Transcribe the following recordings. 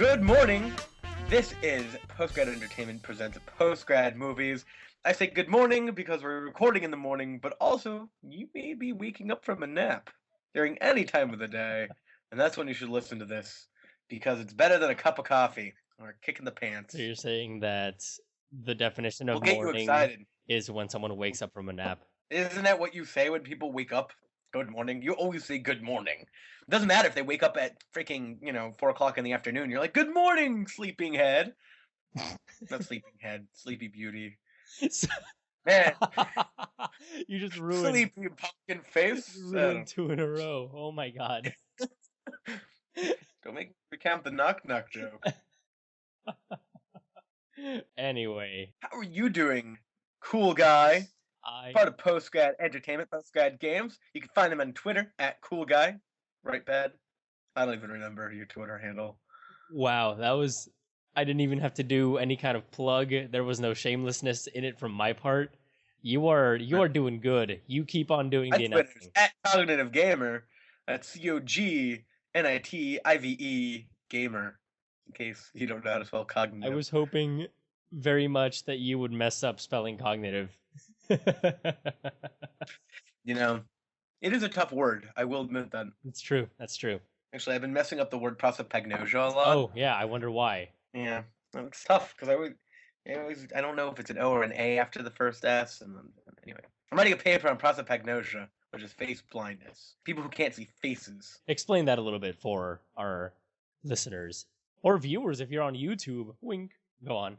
Good morning. This is PostGrad Entertainment presents PostGrad Movies. I say good morning because we're recording in the morning, but also you may be waking up from a nap during any time of the day, and that's when you should listen to this because it's better than a cup of coffee or a kick in the pants. So you're saying that the definition We'll of get you morning excited. is when someone wakes up from a nap. Isn't that what you say when people wake up? Good morning. You always say good morning. It doesn't matter if they wake up at freaking, 4 o'clock in the afternoon. You're like, good morning, sleeping head. Not sleeping head, sleepy beauty. So- Man, you just ruined, sleepy pumpkin face. ruined two in a row. Oh my god. Don't make me recount the knock knock joke. Anyway, How are you doing, cool guy? I Part of PostGrad Entertainment, PostGrad Games. You can find them on Twitter at Cool Guy. Right, Bad? I don't even remember your Twitter handle. wow, that was I didn't even have to do any kind of plug. There was no shamelessness in it from my part. You are doing good. You keep on doing the Twitter's announcing. at Cognitive Gamer. That's COGNITIVE Gamer. In case you don't know how to spell cognitive. I was hoping very much that you would mess up spelling cognitive. It is a tough word. I will admit that. It's true. That's true. Actually, I've been messing up the word prosopagnosia a lot. Oh, yeah, I wonder why. Yeah, it's tough because I don't know if it's an O or an A after the first S. And anyway, I'm writing a paper on prosopagnosia, which is face blindness. People who can't see faces. Explain that a little bit for our listeners or viewers if you're on YouTube. Wink. Go on.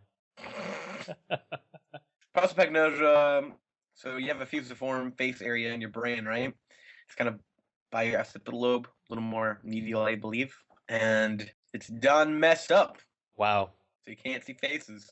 Prosopagnosia. So you have a fusiform face area in your brain, right? It's kind of by your occipital lobe, a little more medial, I believe, and it's done messed up. Wow. So you can't see faces.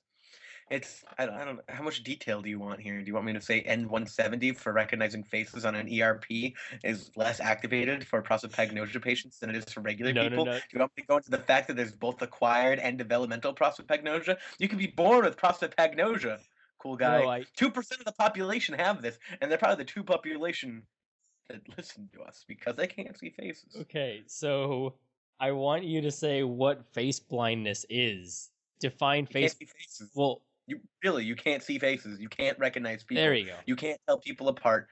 I don't know, how much detail do you want here? Do you want me to say N170 for recognizing faces on an ERP is less activated for prosopagnosia patients than it is for regular people? No. Do you want me to go into the fact that there's both acquired and developmental prosopagnosia? You can be born with prosopagnosia, cool guy. No, 2% of the population have this, and they're probably the 2% population that listen to us because they can't see faces. Okay, so I want you to say what face blindness is. Define You face. can't see faces. Well, you can't see faces. You can't recognize people. there you go. You can't tell people apart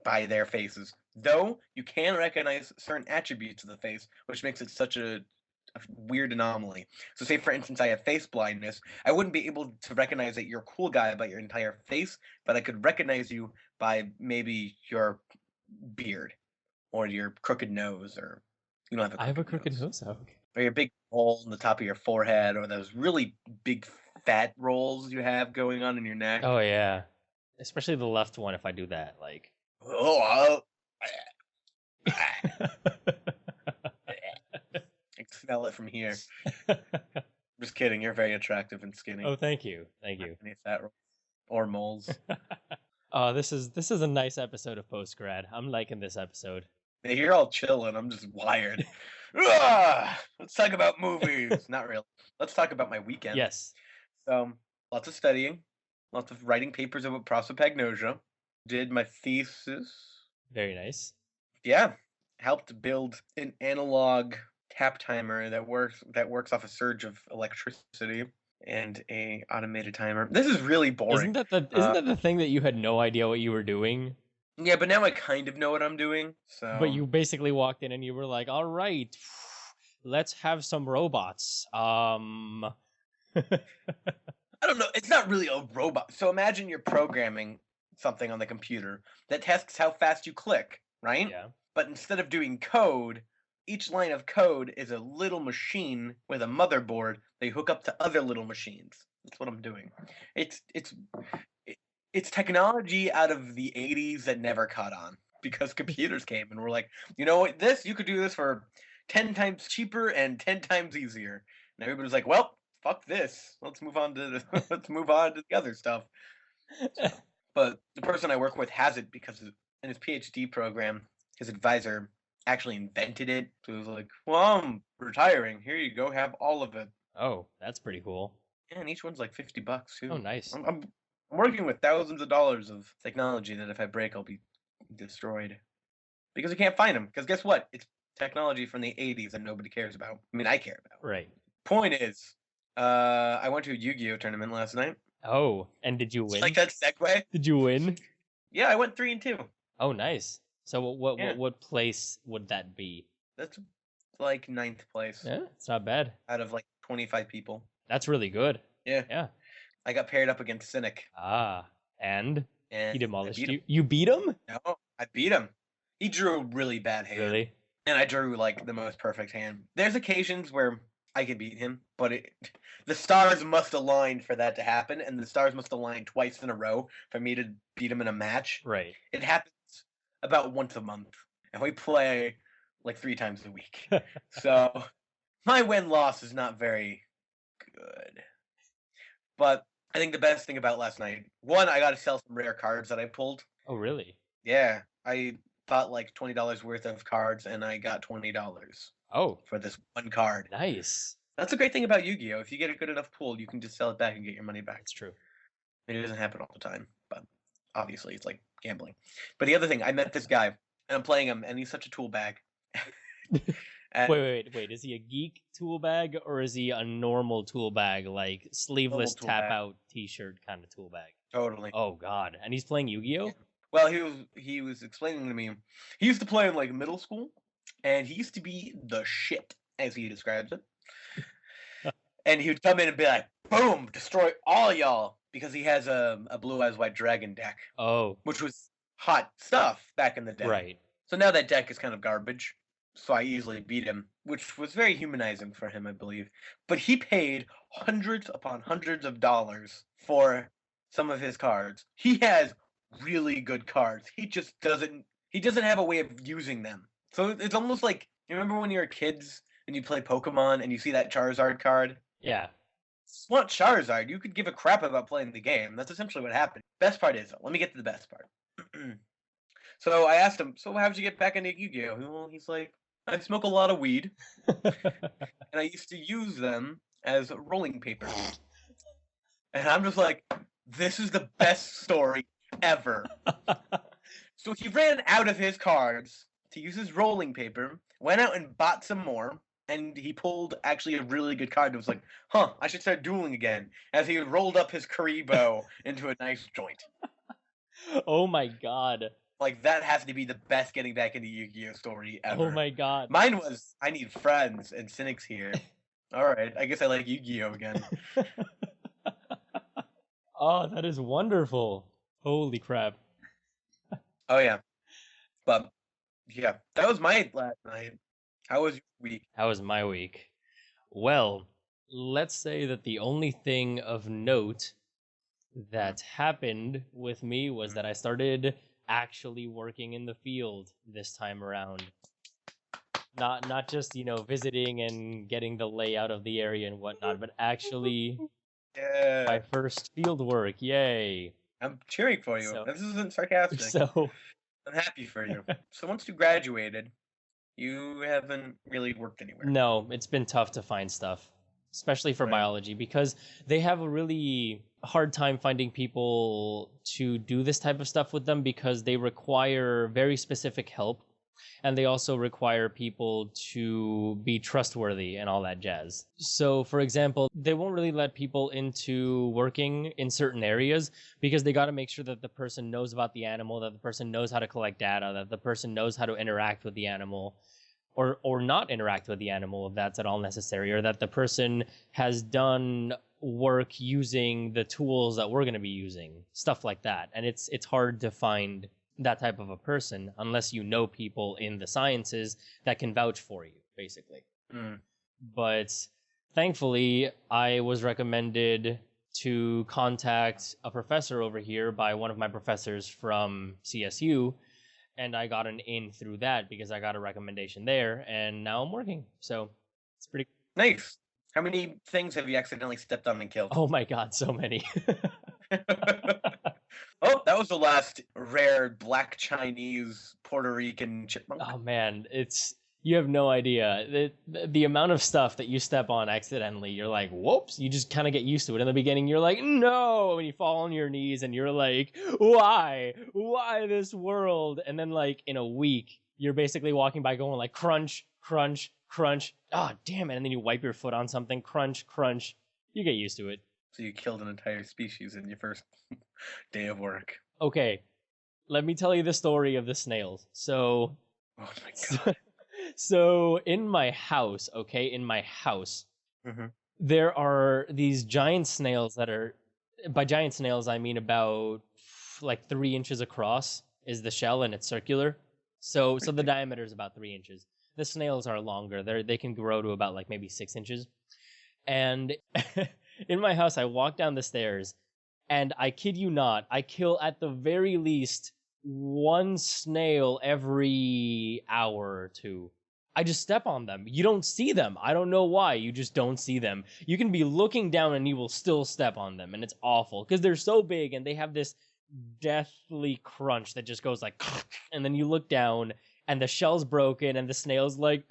by their faces. Though you can recognize certain attributes of the face, which makes it such a weird anomaly. So say for instance I have face blindness, I wouldn't be able to recognize that you're a cool guy by your entire face, but I could recognize you by maybe your beard or your crooked nose, or you don't have a crooked I have a crooked nose. Okay. or your big hole in the top of your forehead, or those really big fat rolls you have going on in your neck. Oh yeah. Especially the left one if I do that, like. I can smell it from here. Just kidding. You're very attractive and skinny. Oh, thank you. Thank you. Any fat rolls or moles. Oh, this is a nice episode of PostGrad. I'm liking this episode. Hey, you're all chilling. I'm just wired. Let's talk about movies. Not really. Let's talk about my weekend. Yes. So, lots of studying, lots of writing papers about prosopagnosia. Did my thesis. Very nice. Yeah, helped build an analog tap timer that works off a surge of electricity and a automated timer. This is really boring. Isn't that the thing that you had no idea what you were doing? Yeah, but now I kind of know what I'm doing. So. But you basically walked in and you were like, "All right, let's have some robots." I don't know. It's not really a robot. So imagine you're programming something on the computer that tests how fast you click, right? Yeah. But instead of doing code, each line of code is a little machine with a motherboard they hook up to other little machines. That's what I'm doing. It's technology out of the 80s that never caught on because computers came and were like, you know what, you could do this for 10 times cheaper and 10 times easier. And everybody was like, well, fuck this. Let's move on to the other stuff. But the person I work with has it because in his PhD program, his advisor actually invented it. So it was like, well, I'm retiring. Here you go. Have all of it. Oh, that's pretty cool. Yeah, and each one's like $50 too. Oh, nice. I'm working with thousands of dollars of technology that if I break, I'll be destroyed. Because we can't find them. Because guess what? It's technology from the 80s that nobody cares about. I mean, I care about. Right. Point is, I went to a YuGiOh tournament last night. Oh, and did you win? Like that segue? Did you win? Yeah, I went 3-2. Oh, nice. So Yeah. what place would that be? That's like 9th place Yeah, it's not bad. out of like 25 people. That's really good. Yeah. Yeah. I got paired up against Cynic. And he And demolished I beat you. him. You beat him? No, I beat him. He drew a really bad hand. Really? And I drew like the most perfect hand. There's occasions where I could beat him, but the stars must align for that to happen, and the stars must align twice in a row for me to beat him in a match. Right. It happens about once a month, and we play like 3 times a week. So my win-loss is not very good. But I think the best thing about last night, one, I got to sell some rare cards that I pulled. Oh, really? Yeah, I bought like $20 worth of cards, and I got $20 Oh, for this one card. nice. That's a great thing about Yu-Gi-Oh! If you get a good enough pool, you can just sell it back and get your money back. That's true. It doesn't happen all the time, but obviously it's like gambling. But the other thing, I met this guy, and I'm playing him, and he's such a tool bag. And Wait. Is he a geek tool bag or is he a normal tool bag, like sleeveless tool tap bag. out t-shirt kind of tool bag? Totally. Oh God! And he's playing Yu-Gi-Oh. Well, he was explaining to me. He used to play in like middle school, and he used to be the shit, as he describes it. And he would come in and be like, "Boom, destroy all y'all," because he has a Blue Eyes White Dragon deck, Oh, which was hot stuff back in the day. right. So now that deck is kind of garbage. So I easily beat him, which was very humanizing for him, I believe. But he paid hundreds upon hundreds of dollars for some of his cards. He has really good cards. He just doesn't have a way of using them. So it's almost like, you remember when you were kids and you play Pokemon and you see that Charizard card? Yeah. It's not Charizard. You could give a crap about playing the game. That's essentially what happened. Best part is, let me get to the best part. So I asked him, so how'd you get back into Yu-Gi-Oh? Well, he's like, I smoke a lot of weed, and I used to use them as rolling paper. And I'm just like, this is the best story ever. So he ran out of his cards to use his rolling paper, went out and bought some more, and he pulled actually a really good card that was like, I should start dueling again, as he rolled up his Karibo into a nice joint. Oh my God. Like, that has to be the best getting back into Yu-Gi-Oh story ever. Oh my God. Mine was, I need friends, and Cynic's here. Alright, I guess I like Yu-Gi-Oh again. Oh, that is wonderful. Holy crap. Oh, yeah. But, yeah, that was my last night. How was your week? How was my week? Well, let's say that the only thing of note that happened with me was that I started actually working in the field this time around. Not just, visiting and getting the layout of the area and whatnot, but actually Yeah. my first field work. Yay. I'm cheering for you. So- This isn't sarcastic. So, I'm happy for you. So once you graduated, you haven't really worked anywhere. no, it's been tough to find stuff, especially for Right. biology, because they have a really hard time finding people to do this type of stuff with them because they require very specific help, and they also require people to be trustworthy and all that jazz. So, for example, they won't really let people into working in certain areas because they got to make sure that the person knows about the animal, that the person knows how to collect data, that the person knows how to interact with the animal, or not interact with the animal if that's at all necessary, or that the person has done work using the tools that we're going to be using, stuff like that. And it's hard to find that type of a person unless you know people in the sciences that can vouch for you, basically. Mm. But thankfully, I was recommended to contact a professor over here by one of my professors from CSU, and I got an in through that because I got a recommendation there, and now I'm working. So it's pretty. Nice. How many things have you accidentally stepped on and killed? Oh my God, so many. Oh, that was the last rare black Chinese Puerto Rican chipmunk. Oh man, you have no idea. The amount of stuff that you step on accidentally, you're like, whoops, you just kind of get used to it. In the beginning, you're like, no, and you fall on your knees and you're like, why this world? And then like in a week, you're basically walking by going like crunch, crunch, crunch. Ah, damn it. And then you wipe your foot on something, crunch, crunch. You get used to it. So you killed an entire species in your first day of work. Okay, let me tell you the story of the snails. So, Oh my god. so in my house, Mm-hmm. there are these giant snails that are, by giant snails, I mean about like 3 inches across is the shell and it's circular. So the diameter is about 3 inches. The snails are longer. They can grow to about like maybe 6 inches. And in my house, I walk down the stairs, and I kid you not, I kill at the very least 1 snail every hour or 2. I just step on them. You don't see them. I don't know why. You just don't see them. You can be looking down and you will still step on them, and it's awful because they're so big and they have this deathly crunch that just goes like, and then you look down and the shell's broken and the snail's like,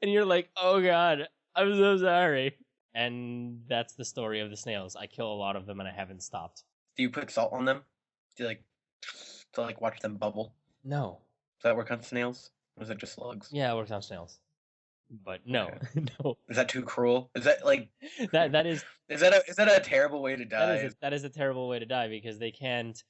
and you're like, oh god, I'm so sorry. And that's the story of the snails. I kill a lot of them and I haven't stopped. Do you put salt on them? Do you like watch them bubble? No. Does that work on snails? Or is it just slugs? Yeah, it works on snails. But no, Okay. no. Is that too cruel? Is that like That is is that a terrible way to die? that is a terrible way to die because they can't,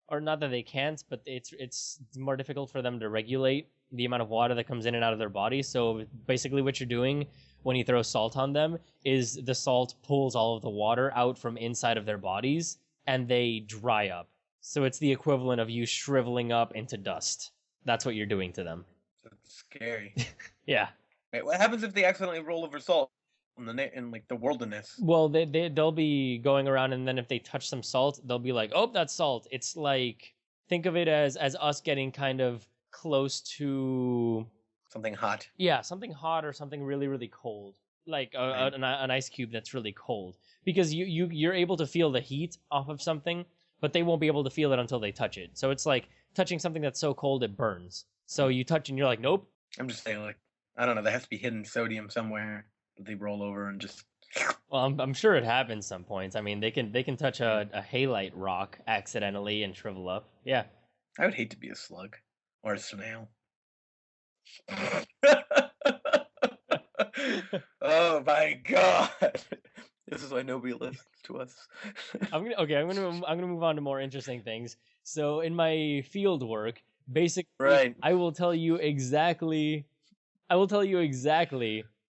or not that they can't, but it's more difficult for them to regulate the amount of water that comes in and out of their body. So basically what you're doing when you throw salt on them is the salt pulls all of the water out from inside of their bodies and they dry up. So it's the equivalent of you shriveling up into dust. That's what you're doing to them. That's scary. Yeah. Wait, what happens if they accidentally roll over salt in like the wilderness? Well, they'll be going around, and then if they touch some salt, they'll be like, "Oh, that's salt." It's like, think of it as us getting kind of close to Something hot. yeah, something hot or something really really cold, like Right. an ice cube that's really cold, because you're able to feel the heat off of something, but they won't be able to feel it until they touch it. So it's like touching something that's so cold it burns. So you touch and you're like, "Nope." I'm just saying, like, I don't know. There has to be hidden sodium somewhere that they roll over and just. Well, I'm sure it happens some points. I mean, they can touch a halite rock accidentally and shrivel up. Yeah. I would hate to be a slug or a snail. Oh my god! This is why nobody listens to us. I'm gonna move on to more interesting things. So in my field work, basically, Right. I will tell you exactly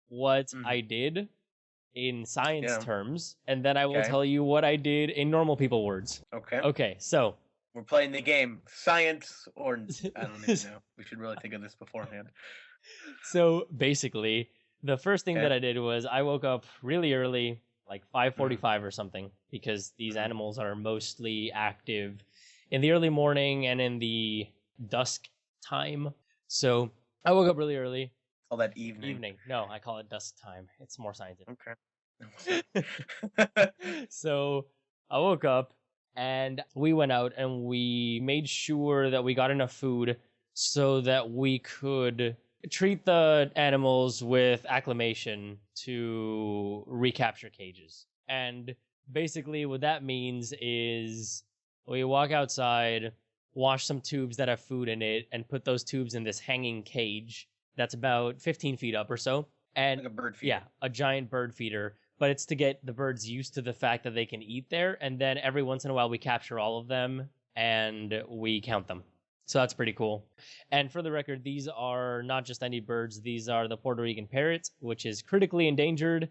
what Mhm. I did in science Yeah. terms, and then I will Okay. tell you what I did in normal people words. Okay. Okay, so We're playing the game. Science or I don't even know. We should really think of this beforehand. so basically, the first thing Okay. that I did was I woke up really early, like 5:45 or something, because these Mhm. animals are mostly active in the early morning and in the dusk time. So I woke up really early. All that evening. Evening. No, I call it dusk time. It's more scientific. Okay. So I woke up and we went out and we made sure that we got enough food so that we could treat the animals with acclimation to recapture cages. And basically what that means is we walk outside, wash some tubes that have food in it, and put those tubes in this hanging cage that's about 15 feet up or so. And Like a bird feeder. yeah, a giant bird feeder, but it's to get the birds used to the fact that they can eat there, and then every once in a while we capture all of them and we count them. So that's pretty cool. And for the record, these are not just any birds, these are the Puerto Rican parrot, which is critically endangered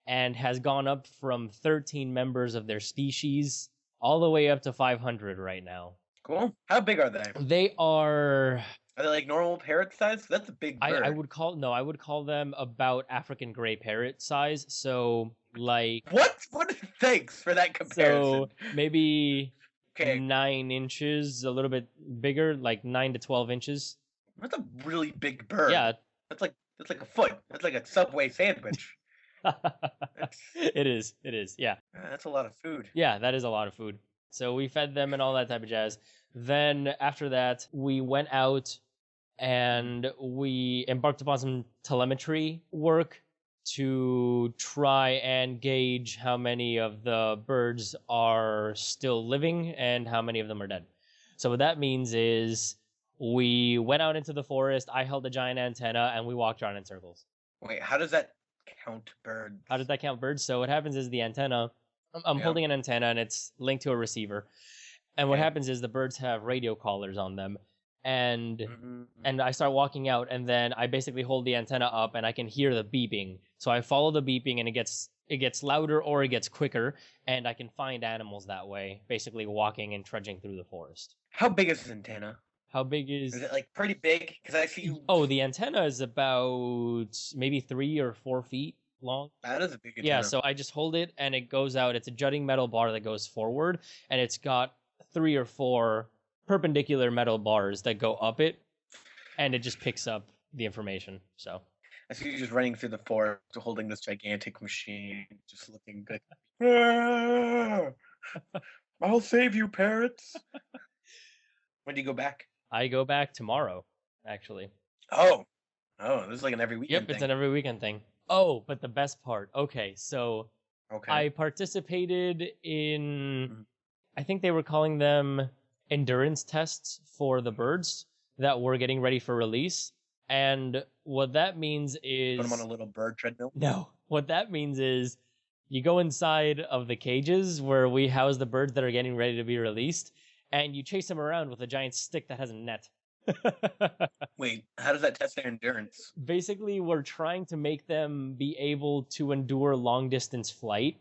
and has gone up from 13 members of their species all the way up to 500 right now. Cool. How big are they? They are Are they like normal parrot size? That's a big bird. I would call them about African gray parrot size. So like What? Thanks for that comparison. so maybe Okay. 9 inches, a little bit bigger, like 9 to 12 inches. That's a really big bird. Yeah. That's like a foot. That's like a Subway sandwich. It is. Yeah. That's a lot of food. Yeah, that is a lot of food. So we fed them and all that type of jazz. Then after that, we went out and we embarked upon some telemetry work to try and gauge how many of the birds are still living and how many of them are dead. So what that means is We went out into the forest. I held a giant antenna, and we walked around in circles. Wait, how does that count birds? How does that count birds? So what happens is the antenna. I'm Yeah. holding an antenna, and it's linked to a receiver. And what Okay. happens is the birds have radio collars on them, and Mhm. I start walking out, and then I basically hold the antenna up, and I can hear the beeping. So I follow the beeping, and it gets louder or it gets quicker, and I can find animals that way, basically walking and trudging through the forest. How big is this antenna? How big Is is? it like pretty big? Because I see you. Oh, the antenna is about maybe 3 or 4 feet long. That is a big antenna. Yeah, so I just hold it and it goes out. It's a jutting metal bar that goes forward, and it's got 3 or 4 perpendicular metal bars that go up it, and it just picks up the information. So I see you just running through the forest holding this gigantic machine, just looking good. Ah! I'll save you, parrots. When do you go back? I go back tomorrow, actually. Oh, this is like an every weekend Yep, it's thing. an every weekend thing. Oh, but the best part. Okay, so Okay. I participated in, Mhm. I think they were calling them endurance tests for the birds that were getting ready for release. And what that means is... Put them on a little bird treadmill. No, what that means is you go inside of the cages where we house the birds that are getting ready to be released, and you chase them around with a giant stick that has a net. Wait, how does that test their endurance? Basically, we're trying to make them be able to endure long distance flight.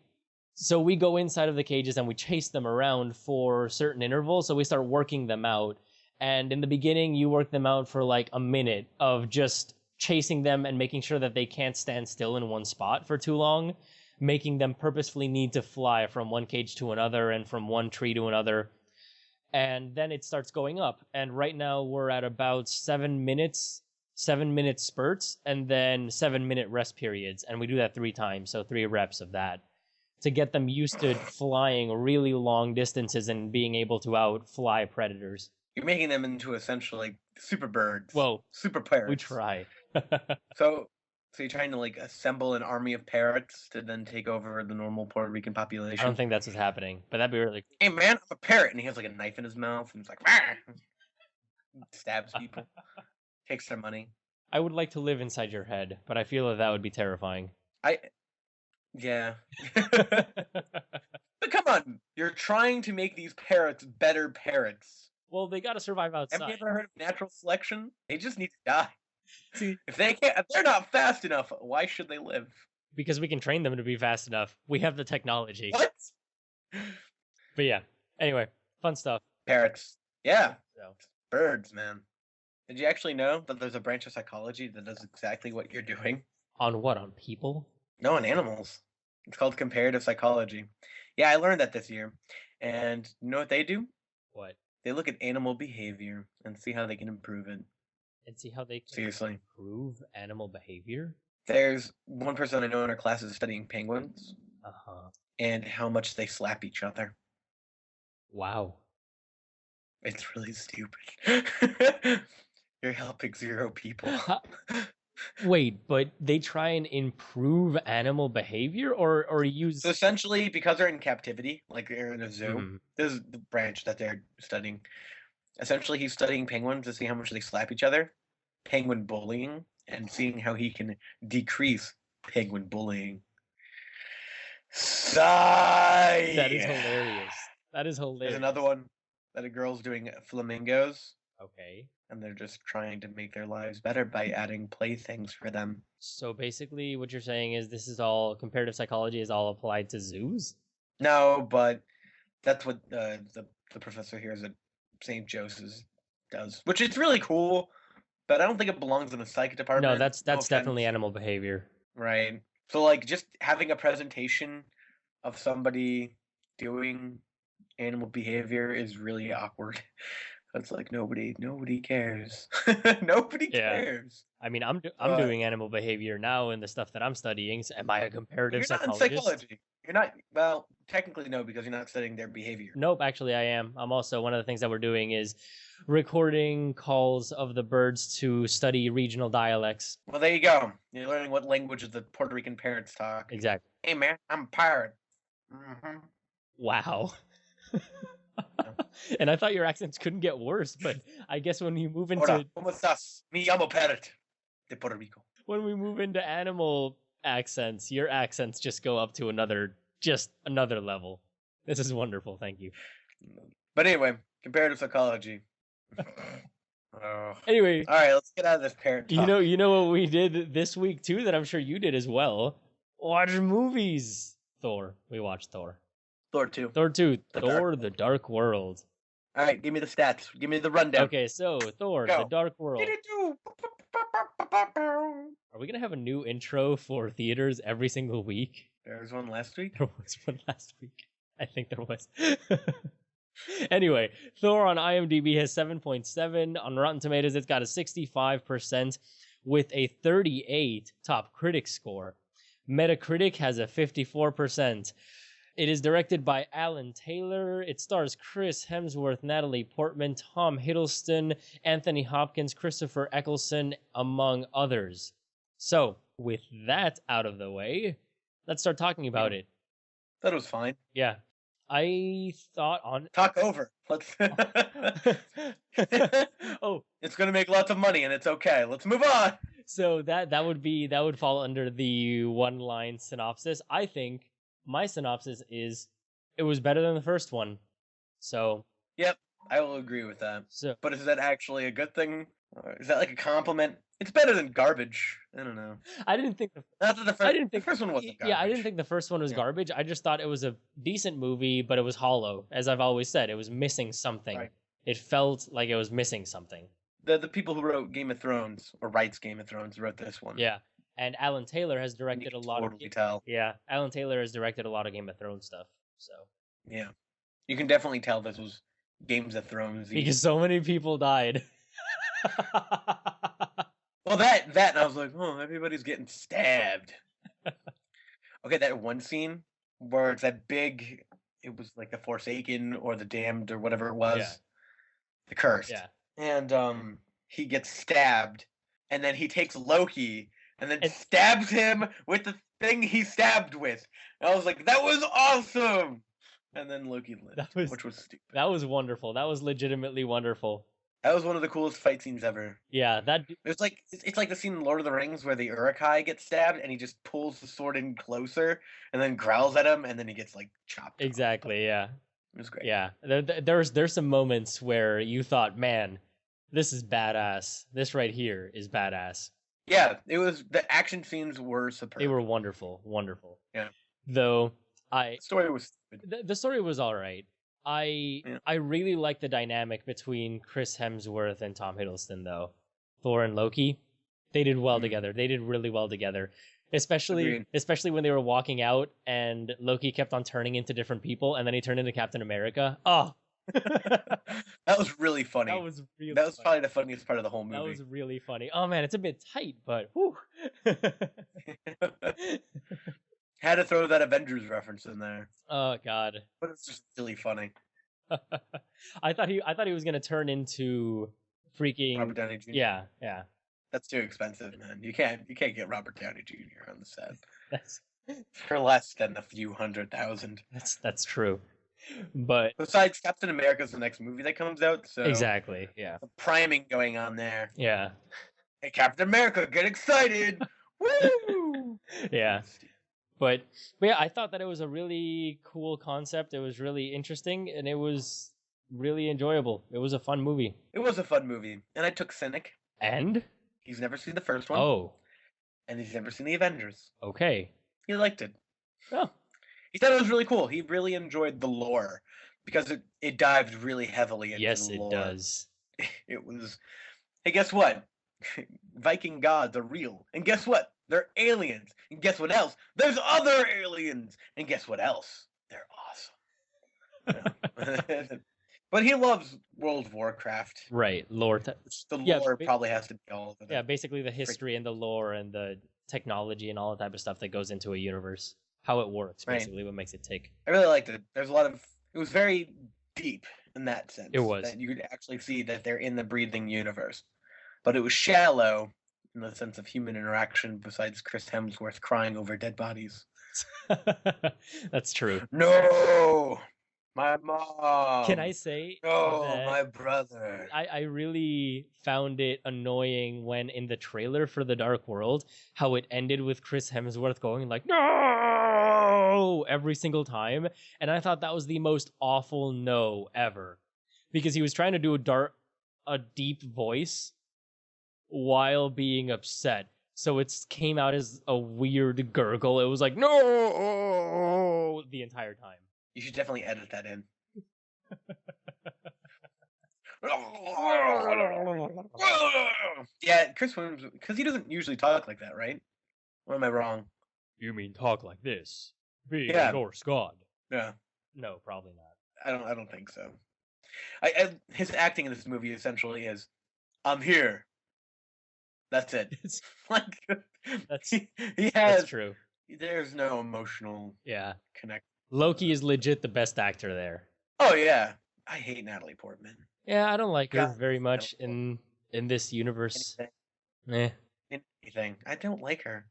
So we go inside of the cages and we chase them around for certain intervals. So we start working them out. And in the beginning, you work them out for like a minute of just chasing them and making sure that they can't stand still in one spot for too long, making them purposefully need to fly from one cage to another and from one tree to another. And then it starts going up. And right now we're at about 7 minute spurts, and then 7 minute rest periods. And we do that 3 times. So 3 reps of that to get them used to flying really long distances and being able to outfly predators. You're making them into essentially super birds. Whoa. Super parrots. We try. So you're trying to like assemble an army of parrots to then take over the normal Puerto Rican population? I don't think that's what's happening, but that'd be really cool. Hey man, I'm a parrot, and he has like a knife in his mouth, and he's like, "Rah!" Stabs people, takes their money. I would like to live inside your head, but I feel that would be terrifying. Yeah. But come on, you're trying to make these parrots better parrots. Well, they gotta survive outside. Have you ever heard of natural selection? They just need to die. See, If they're not fast enough, why should they live? because we can train them to be fast enough. We have the technology. What? But yeah. Anyway, fun stuff. Parrots. Yeah. So. Birds, man. Did you actually know that there's a branch of psychology that does exactly what you're doing? On what? On people? No, on animals. It's called comparative psychology. Yeah, I learned that this year. And you know what they do? What? They look at animal behavior and see how they can improve it. And see how they can Seriously. improve animal behavior? There's one person I know in our class is studying penguins Uh-huh. and how much they slap each other. Wow. It's really stupid. You're helping 0 people. Wait, but they try and improve animal behavior or use... So essentially, because they're in captivity, like they're in a zoo, Mhm. this is the branch that they're studying. Essentially, he's studying penguins to see how much they slap each other, penguin bullying, and seeing how he can decrease penguin bullying. Sigh! That is hilarious. That is hilarious. There's another one that a girl's doing flamingos, Okay. and they're just trying to make their lives better by adding playthings for them. So basically what you're saying is this is all, comparative psychology is all applied to zoos? No, but that's what the professor here is at St. Joseph's does, which is really cool, but I don't think it belongs in the psych department. No, that's No definitely offense. animal behavior. Right. So like just having a presentation of somebody doing animal behavior is really awkward. It's like nobody cares. Nobody Yeah. cares. I mean, I'm But- doing animal behavior now in the stuff that I'm studying. So am I a comparative You're not in psychologist? psychology. You're not. Well, technically no, because you're not studying their behavior. Nope, actually I am. I'm also, one of the things that we're doing is recording calls of the birds to study regional dialects. Well, there you go. You're learning what language the Puerto Rican parrots talk. Exactly. Hey man, I'm a pirate. Mm-hmm. Wow. And I thought your accents couldn't get worse, but I guess when you move into Hola, ¿cómo estás? Me llamo Parrot de Puerto Rico. when we move into animal accents, your accents just go up to another level. This is wonderful. Thank you. But anyway, comparative psychology. Anyway, all right, let's get out of this parent talk. You know what we did this week too that I'm sure you did as well? Watch movies. Thor. We watched Thor. Thor 2. Thor 2. Thor: The Dark World. All right, give me the stats. Give me the rundown. Okay, so Thor: Go. The Dark World. Get it too. Are we gonna have a new intro for theaters every single week? There was one last week. There was one last week. I think there was. Anyway, Thor on IMDb has 7.7. On Rotten Tomatoes, it's got a 65% with a 38 top critic score. Metacritic has a 54%. It is directed by Alan Taylor. It stars Chris Hemsworth, Natalie Portman, Tom Hiddleston, Anthony Hopkins, Christopher Eccleston, among others. So, with that out of the way, let's start talking about it. That was fine. Yeah. I thought on talk over. Let's Oh, it's gonna make lots of money and it's okay. Let's move on. So that would fall under the one-line synopsis. I think my synopsis is it was better than the first one. So yep, I will agree with that. So, but is that actually a good thing? Or is that like a compliment? It's better than garbage. I don't know. I didn't think the first one wasn't garbage. Yeah, I didn't think the first one was garbage. I just thought it was a decent movie, but it was hollow. As I've always said, it was missing something. Right. It felt like it was missing something. The people who wrote Game of Thrones or writes Game of Thrones wrote this one. Yeah. And Alan Taylor has directed a lot totally tell. Yeah, Alan Taylor has directed a lot of Game of Thrones stuff. So yeah, you can definitely tell this was Games of Thrones because so many people died. Well, that and I was like, oh, everybody's getting stabbed. Okay, that one scene where it's that big, it was like the Forsaken or the Damned or whatever it was, the Cursed. Yeah. And he gets stabbed, and then he takes Loki and then stabs him with the thing he stabbed with. And I was like, that was awesome. And then Loki lived, which was stupid. That was wonderful. That was legitimately wonderful. That was one of the coolest fight scenes ever. Yeah, it's like the scene in Lord of the Rings where the Uruk-hai gets stabbed and he just pulls the sword in closer and then growls at him and then he gets like chopped. Exactly, yeah. It was great. Yeah, there's some moments where you thought, man, this is badass. This right here is badass. Yeah, it was. The action scenes were superb. They were wonderful, wonderful. Yeah. Though the story was stupid. The story was all right. I really like the dynamic between Chris Hemsworth and Tom Hiddleston, though. Thor and Loki, they did well together. They did really well together, especially when they were walking out and Loki kept on turning into different people, and then he turned into Captain America. Oh, that was really funny. That was probably the funniest part of the whole movie. That was really funny. Oh man, it's a bit tight, but whew. Had to throw that Avengers reference in there. Oh god. But it's just really funny. I thought he was gonna turn into freaking Robert Downey Jr. Yeah, yeah. That's too expensive, man. You can't get Robert Downey Jr. on the set. That's for less than a few $100,000. That's true. But besides, Captain America's the next movie that comes out, so exactly, yeah. The priming going on there. Yeah. Hey, Captain America, get excited! Woo! Yeah. But yeah, I thought that it was a really cool concept. It was really interesting, and it was really enjoyable. It was a fun movie. It was a fun movie, and I took Cynic. And? He's never seen the first one. Oh. And he's never seen the Avengers. Okay. He liked it. Oh. He thought it was really cool. He really enjoyed the lore because it dived really heavily into the lore. Yes, it does. It was. Hey, guess what? Viking gods are real, and guess what? They're aliens, and guess what else? There's other aliens, and guess what else? They're awesome. But he loves World of Warcraft. Right, lore. The lore probably has to be all of it. Yeah, basically the history and the lore and the technology and all the type of stuff that goes into a universe. How it works, basically, what makes it tick. I really liked it. There's a lot of. It was very deep in that sense. It was. That you could actually see that they're in the breathing universe. But it was shallow in the sense of human interaction besides Chris Hemsworth crying over dead bodies. That's true. No! My mom. Can I say Oh, that my brother. I really found it annoying when in the trailer for The Dark World, how it ended with Chris Hemsworth going like, no, every single time. And I thought that was the most awful no ever. Because he was trying to do a deep voice while being upset. So it came out as a weird gurgle. It was like, no, the entire time. You should definitely edit that in. Yeah, Chris Williams, because he doesn't usually talk like that, right? Or am I wrong? You mean talk like this? Being Yeah. a Norse god? Yeah, No, probably not. I don't think so. His acting in this movie essentially is, I'm here. That's it. It's, Like that's he that's has. true. There's no emotional Yeah. connect. Loki is legit the best actor there. Oh yeah, I hate Natalie Portman. Yeah, I don't like her God, very Natalie much Portman. in this universe. Anything, Eh. anything. I don't like her.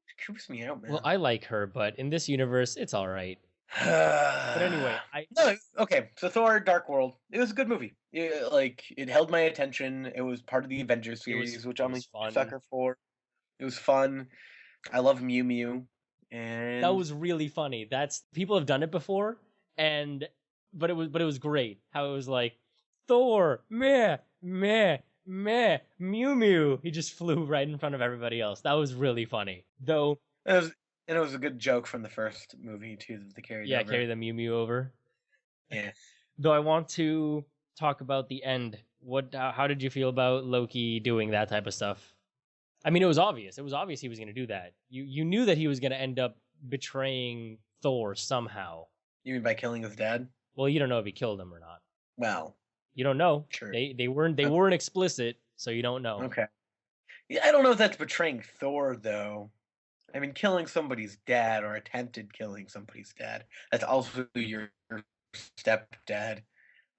She creeps me out, man. Well, I like her, but in this universe, it's all right. But anyway, no, okay. So Thor: Dark World. It was a good movie. It held my attention. It was part of the Avengers series, which I'm a fun. sucker for. It was fun. I love Mew Mew, and That was really funny. That's people have done it before, but it was great. How it was like Thor, meh, meh, meh, Mew Mew. He just flew right in front of everybody else. That was really funny. Though, it was a good joke from the first movie too that they carried over. carry the Mew Mew over. Yeah. Though I want to talk about the end. How did you feel about Loki doing that type of stuff? I mean, it was obvious. It was obvious he was going to do that. You knew that he was going to end up betraying Thor somehow. You mean by killing his dad? Well, you don't know if he killed him or not. Well, you don't know. Sure. They weren't explicit, so you don't know. Okay. Yeah, I don't know if that's betraying Thor though. I mean, killing somebody's dad or attempted killing somebody's dad. That's also your stepdad.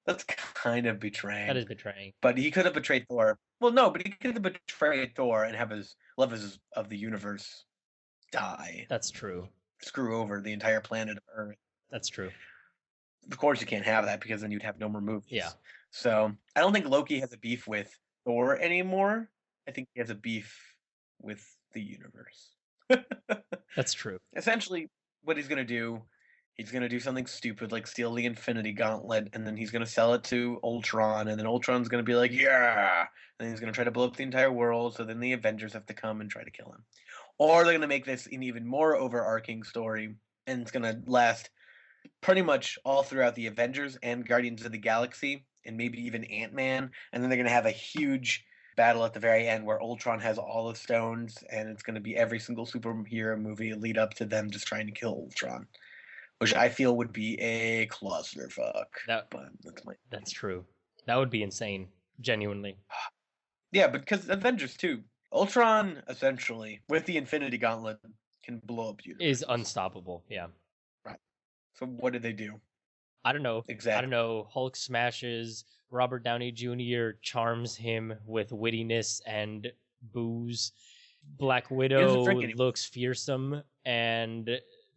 That's kind of betraying. That is betraying. But he could have betrayed Thor. Well, no, but he could have betrayed Thor and have his love of the universe die. That's true. Screw over the entire planet of Earth. That's true. Of course, you can't have that because then you'd have no more movies. Yeah. So I don't think Loki has a beef with Thor anymore. I think he has a beef with the universe. That's true. Essentially, what he's going to do something stupid like steal the Infinity Gauntlet, and then he's going to sell it to Ultron, and then Ultron's going to be like, yeah! And then he's going to try to blow up the entire world, so then the Avengers have to come and try to kill him. Or they're going to make this an even more overarching story, and it's going to last pretty much all throughout the Avengers and Guardians of the Galaxy, and maybe even Ant-Man, and then they're going to have a huge battle at the very end where Ultron has all the stones, and it's going to be every single superhero movie lead up to them just trying to kill Ultron, which I feel would be a clusterfuck. That's true. That would be insane, genuinely. Yeah, because Avengers too. Ultron, essentially, with the Infinity Gauntlet, can blow up universes. Is unstoppable, yeah. Right. So what did they do? I don't know. Exactly. I don't know. Hulk smashes. Robert Downey Jr. charms him with wittiness and booze. Black Widow looks fearsome, and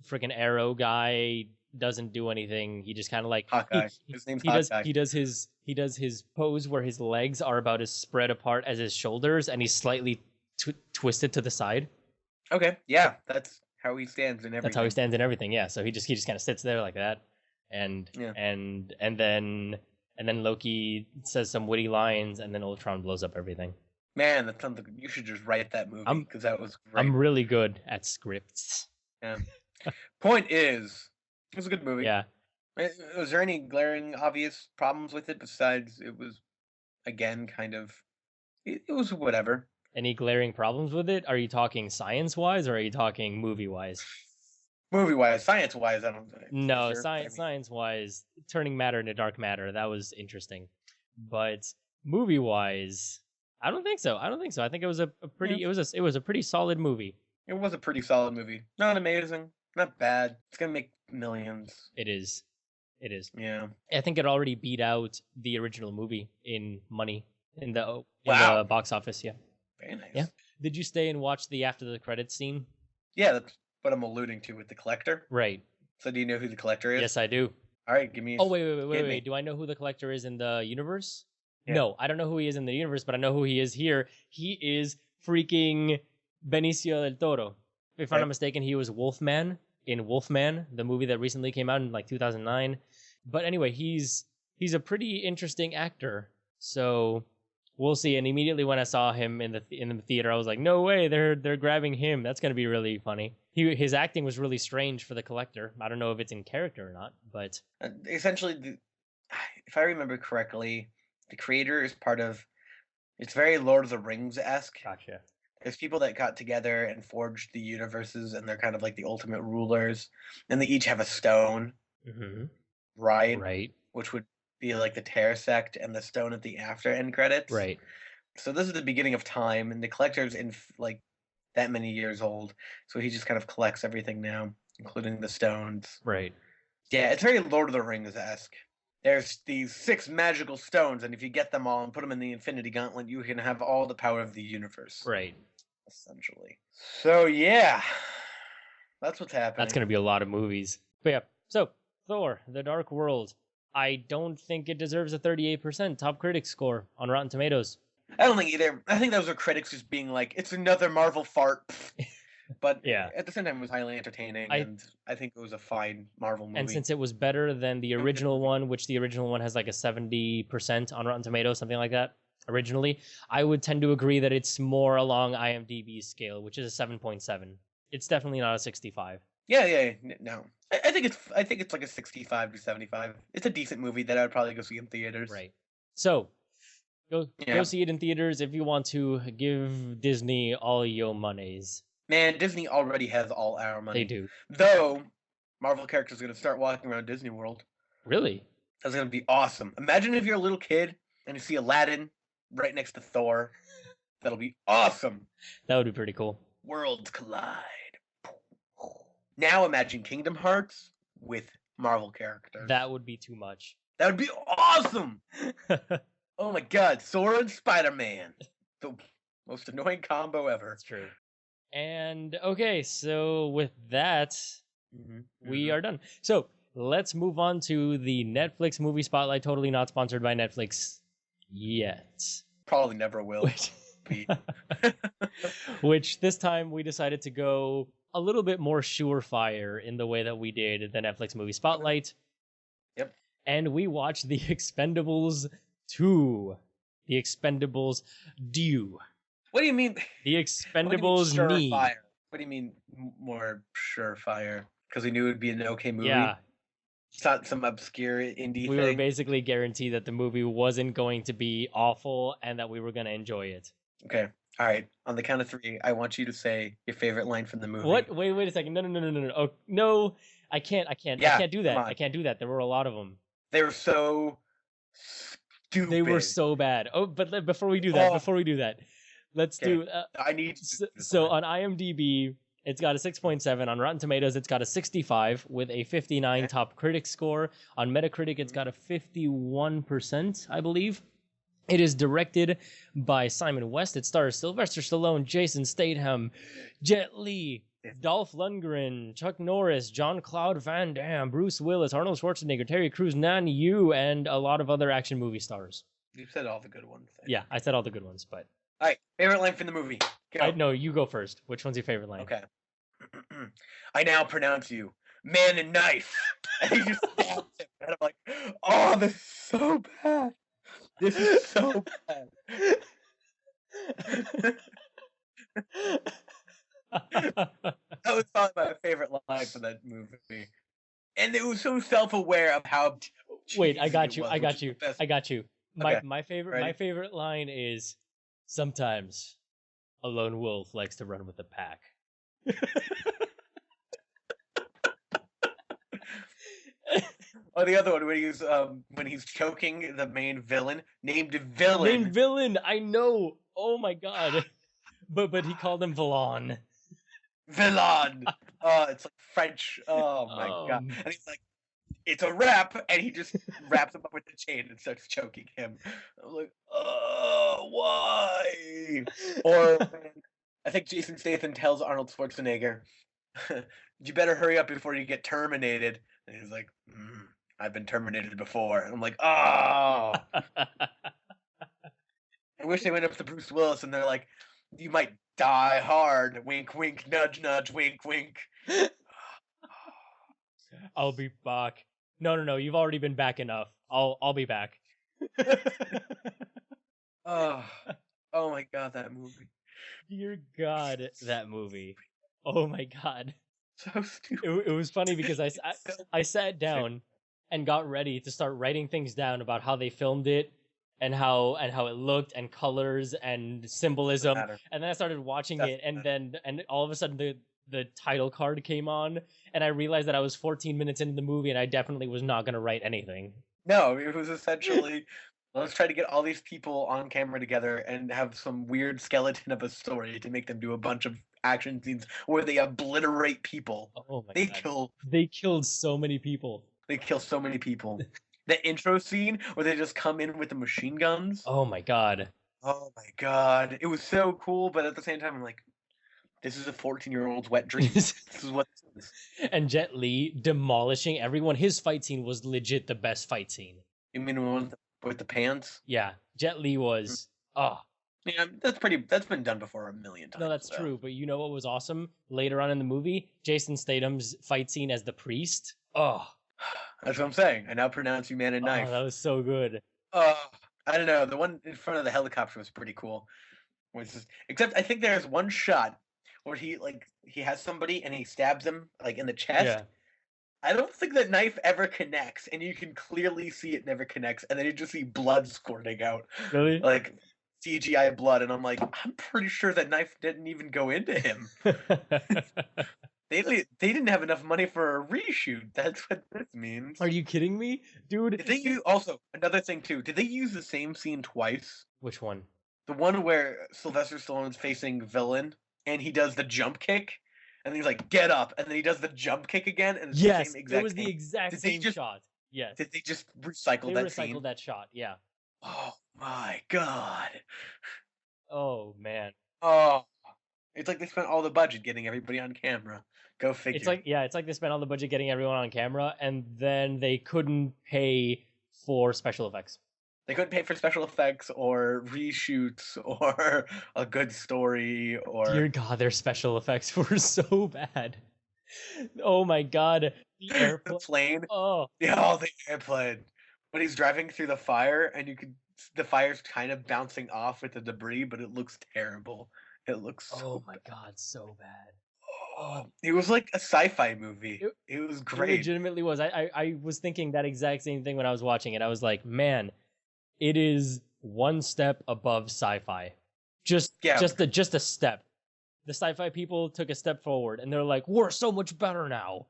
freaking Arrow guy doesn't do anything. He just kind of like Hawkeye. His name's Hawkeye. He does his pose where his legs are about as spread apart as his shoulders, and he's slightly twisted to the side. Okay, yeah, that's how he stands in everything. That's how he stands in everything. Yeah, so he just kind of sits there like that, and then Loki says some witty lines, and then Ultron blows up everything. Man, that sounds like you should just write that movie because that was great. I'm really good at scripts. Yeah. Point is, it was a good movie. Yeah. Was there any glaring, obvious problems with it besides it was, again, kind of, it was whatever. Any glaring problems with it? Are you talking science-wise or are you talking movie-wise? Movie-wise, science-wise, I don't think. No, science-wise, turning matter into dark matter, that was interesting. But movie-wise, I don't think so. I think it was a pretty it was a pretty solid movie. It was a pretty solid movie. Not amazing, not bad. It's gonna make millions. It is. Yeah. I think it already beat out the original movie in money in the box office. Yeah. Very nice. Yeah. Did you stay and watch the after the credits scene? Yeah, that's what I'm alluding to with the collector. Right. So do you know who the collector is? Yes, I do. All right, give me. Oh, wait. Hit me. Do I know who the collector is in the universe? Yeah. No, I don't know who he is in the universe, but I know who he is here. He is freaking Benicio del Toro. If I'm not mistaken, he was Wolfman in Wolfman, the movie that recently came out in like 2009. But anyway, he's a pretty interesting actor. So we'll see. And immediately when I saw him in the theater, I was like, no way, they're grabbing him. That's gonna be really funny. His acting was really strange for the collector. I don't know if it's in character or not, but Essentially, if I remember correctly, the creator is part of. It's very Lord of the Rings-esque. gotcha. There's people that got together and forged the universes, and they're kind of like the ultimate rulers. And they each have a stone, Mm-hmm. right? Right. Which would be like the Terror Sect and the stone at the after end credits. Right. So this is the beginning of time, and the collector's in like that many years old. So he just kind of collects everything now, including the stones. Right. Yeah, it's very Lord of the Rings-esque. There's these 6 magical stones, and if you get them all and put them in the Infinity Gauntlet, you can have all the power of the universe. Right. Essentially. So yeah, that's what's happening. That's going to be a lot of movies. But yeah, so Thor, The Dark World. I don't think it deserves a 38% top critic score on Rotten Tomatoes. I don't think either. I think those are critics just being like, it's another Marvel fart. But yeah, at the same time, it was highly entertaining, and I think it was a fine Marvel movie. And since it was better than the original one, which the original one has like a 70% on Rotten Tomatoes, something like that, originally, I would tend to agree that it's more along IMDb's scale, which is a 7.7. It's definitely not a 65. Yeah, no. I think it's like a 65 to 75. It's a decent movie that I would probably go see in theaters. Right. So, go see it in theaters if you want to give Disney all your monies. Man, Disney already has all our money. They do. Though, Marvel characters are going to start walking around Disney World. Really? That's going to be awesome. Imagine if you're a little kid and you see Aladdin right next to Thor. That'll be awesome. That would be pretty cool. Worlds collide. Now imagine Kingdom Hearts with Marvel characters. That would be too much. That would be awesome. Oh my god, Sora and Spider-Man. The most annoying combo ever. That's true. And okay, so with that, we are done. So let's move on to the Netflix movie spotlight. Totally not sponsored by Netflix yet. Probably never will be. Which this time we decided to go a little bit more surefire in the way that we did the Netflix movie spotlight. Yep. And we watched The Expendables 2. The Expendables Due. What do you mean? The Expendables Knee. What do you mean more surefire? Because we knew it would be an okay movie? Yeah. It's not some obscure indie thing? We were basically guaranteed that the movie wasn't going to be awful and that we were going to enjoy it. Okay. All right. On the count of 3, I want you to say your favorite line from the movie. What? Wait a second. No. Oh, no. I can't. Yeah, I can't do that. I can't do that. There were a lot of them. They were so stupid. They were so bad. Oh, but before we do that, let's do. I need. So on IMDb, it's got a 6.7. On Rotten Tomatoes, it's got a 65 with a 59 top critic score. On Metacritic, it's got a 51%, I believe. It is directed by Simon West. It stars Sylvester Stallone, Jason Statham, Jet Li, Dolph Lundgren, Chuck Norris, Jean-Claude Van Damme, Bruce Willis, Arnold Schwarzenegger, Terry Crews, Nan Yu, and a lot of other action movie stars. You said all the good ones. Yeah, I said all the good ones, but... All right, favorite line from the movie. Go. No, you go first. Which one's your favorite line? Okay. I now pronounce you man and knife. And he just stabs him. And I'm like, oh, this is so bad. This is so bad. That was probably my favorite line from that movie. And it was so self-aware of how... Wait, I got you. Okay. My favorite line is, sometimes a lone wolf likes to run with the pack. Oh, the other one when he's choking the main villain, named Villain. I know. Oh my god. But he called him Villain. Villain. It's like French. Oh my god. And he's like, it's a wrap, and he just wraps him up with the chain and starts choking him. I'm like, oh, why? Or I think Jason Statham tells Arnold Schwarzenegger, you better hurry up before you get terminated. And he's like, I've been terminated before. And I'm like, oh. I wish they went up to Bruce Willis and they're like, you might die hard. Wink, wink, nudge, nudge, wink, wink. I'll be back. No. You've already been back enough. I'll be back. Oh, oh my God, that movie. Dear God, that movie. Oh my God. So stupid. It was funny because I sat down and got ready to start writing things down about how they filmed it and how it looked and colors and symbolism. And then I started watching it and all of a sudden the title card came on and I realized that I was 14 minutes into the movie and I definitely was not going to write anything. No, it was essentially let's try to get all these people on camera together and have some weird skeleton of a story to make them do a bunch of action scenes where they obliterate people. Oh my God. They killed so many people. They kill so many people. The intro scene where they just come in with the machine guns. Oh my God. Oh my God. It was so cool, but at the same time, I'm like, this is a 14-year-old's wet dream. This is what this is. And Jet Li demolishing everyone. His fight scene was legit the best fight scene. You mean the one with the pants? Yeah. Jet Li was... Yeah, that's been done before a million times. No, that's true. But you know what was awesome? Later on in the movie, Jason Statham's fight scene as the priest. Oh. That's what I'm saying. I now pronounce you man and knife. Oh, that was so good. I don't know. The one in front of the helicopter was pretty cool. Except I think there's one shot where he has somebody and he stabs him like in the chest. Yeah. I don't think that knife ever connects, and you can clearly see it never connects, and then you just see blood squirting out. Really? Like CGI blood, and I'm like, I'm pretty sure that knife didn't even go into him. They didn't have enough money for a reshoot. That's what this means. Are you kidding me? Dude. Did they use, also, another thing too, did they use the same scene twice? Which one? The one where Sylvester Stallone's facing villain, and he does the jump kick, and he's like, get up, and then he does the jump kick again, and it's yes, the same exact it was the exact same shot. Yes. Did they just recycle that scene? They recycled that shot, yeah. Oh my God. Oh, man. Oh. It's like they spent all the budget getting everybody on camera. Go figure. It's like they spent all the budget getting everyone on camera, and then they couldn't pay for special effects. They couldn't pay for special effects or reshoots or a good story or... Dear God, their special effects were so bad. Oh my God. The airplane. The plane. Oh. Yeah, the airplane. When he's driving through the fire and the fire's kind of bouncing off with the debris, but it looks terrible. It looks so Oh my God, so bad. Oh, it was like a sci-fi movie. It was great. It legitimately was. I was thinking that exact same thing when I was watching it. I was like, man, it is one step above sci-fi. Just a step. The sci-fi people took a step forward, and they're like, we're so much better now.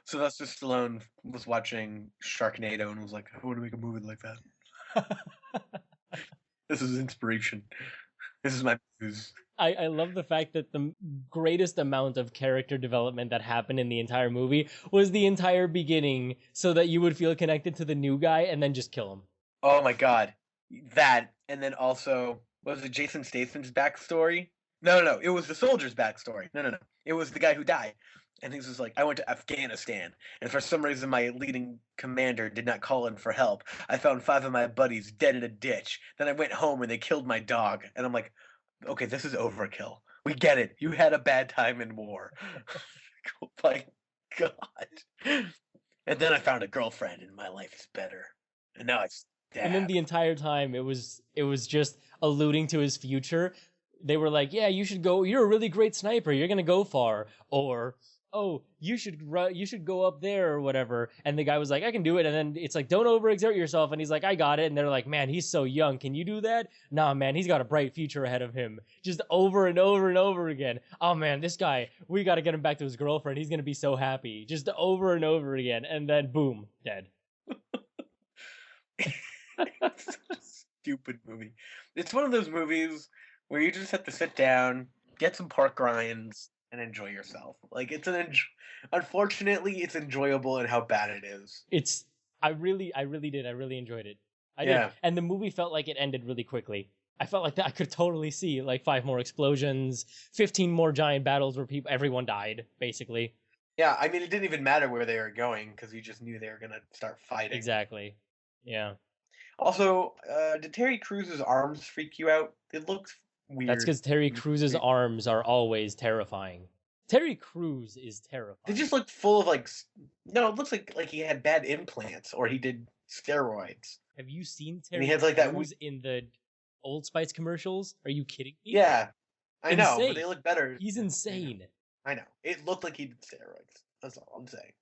Sylvester Stallone was watching Sharknado and was like, I want to make a movie like that. This is inspiration. This is my muse. I love the fact that the greatest amount of character development that happened in the entire movie was the entire beginning, so that you would feel connected to the new guy and then just kill him. Oh my God. That, and then also, what was it, Jason Statham's backstory? No, it was the soldier's backstory. No. It was the guy who died. And he was like, I went to Afghanistan, and for some reason my leading commander did not call in for help. I found 5 of my buddies dead in a ditch. Then I went home and they killed my dog. And I'm like, okay, this is overkill. We get it. You had a bad time in war. Oh my God. And then I found a girlfriend and my life is better. And now it's dead. And then the entire time it was just alluding to his future. They were like, yeah, you should go. You're a really great sniper. You're going to go far. Or, oh, you should go up there or whatever. And the guy was like, I can do it. And then it's like, don't overexert yourself. And he's like, I got it. And they're like, man, he's so young. Can you do that? Nah, man, he's got a bright future ahead of him. Just over and over and over again. Oh man, this guy, we got to get him back to his girlfriend. He's going to be so happy. Just over and over again. And then boom, dead. It's such a stupid movie. It's one of those movies where you just have to sit down, get some pork rinds, and enjoy yourself. Like, unfortunately, it's enjoyable in how bad it is. I really did. I really enjoyed it. I Yeah. did. And the movie felt like it ended really quickly. I felt like that I could totally see like 5 more explosions, 15 more giant battles where everyone died, basically. Yeah, I mean, it didn't even matter where they were going because you just knew they were gonna start fighting. Exactly. Yeah. Also, did Terry Crews' arms freak you out? It looks That's weird. because Terry Crews' arms are always terrifying. Terry Crews is They terrifying. just look full of no, it looks like he had bad implants or he did steroids. Have you seen And he Terry has like that. Crews in the Old Spice commercials? Are you kidding me? Yeah, I know, but Insane. they look better. He's insane. I know. It looked like he did steroids. That's all I'm saying.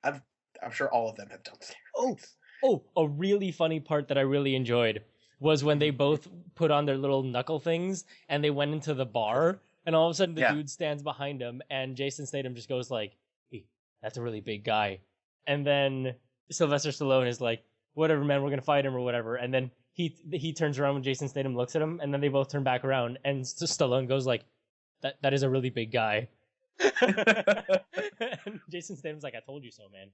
I'm sure all of them have done steroids. Oh, a really funny part that I really enjoyed was when they both put on their little knuckle things and they went into the bar, and all of a sudden the dude stands behind him, and Jason Statham just goes like, "Hey, that's a really big guy." And then Sylvester Stallone is like, "Whatever, man, we're gonna fight him or whatever." And then he turns around when Jason Statham looks at him, and then they both turn back around, and Stallone goes like, "That is a really big guy." And Jason Statham's like, "I told you so, man."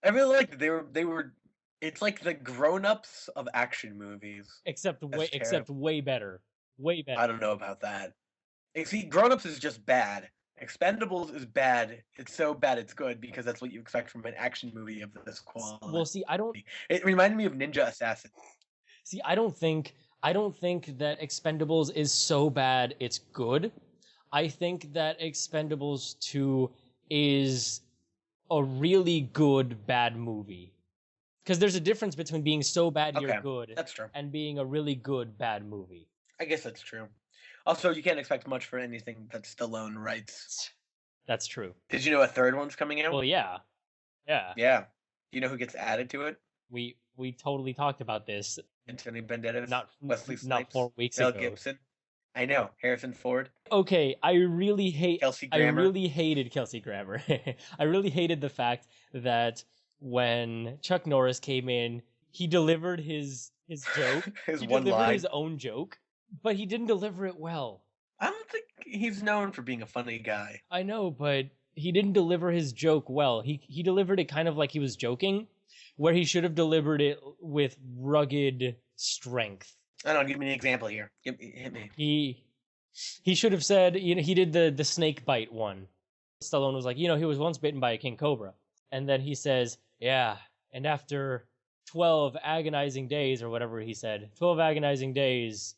I really liked it. They were. It's like the grown-ups of action movies. Except way better. Way better. I don't know about that. See, grown-ups is just bad. Expendables is bad. It's so bad it's good because that's what you expect from an action movie of this quality. Well, see, It reminded me of Ninja Assassin. See, I don't think that Expendables is so bad it's good. I think that Expendables 2 is a really good bad movie. Because there's a difference between being so bad you're good that's true. And being a really good bad movie. I guess that's true. Also, you can't expect much for anything that Stallone writes. That's true. Did you know a third one's coming out? Well, yeah. Yeah. Yeah. Do you know who gets added to it? We totally talked about this. Anthony Banderas, Wesley Snipes, not 4 weeks Mel ago. Gibson. I know. Harrison Ford. Okay, I really hated Kelsey Grammer. I really hated the fact that when Chuck Norris came in, he delivered his joke. He delivered his own joke, but he didn't deliver it well. I don't think he's known for being a funny guy. I know, but he didn't deliver his joke well. He delivered it kind of like he was joking, where he should have delivered it with rugged strength. I don't know, give me an example here. Hit me. He should have said, he did the snake bite one. Stallone was like, he was once bitten by a king cobra. And then he says, yeah, and after 12 agonizing days, or whatever he said, 12 agonizing days,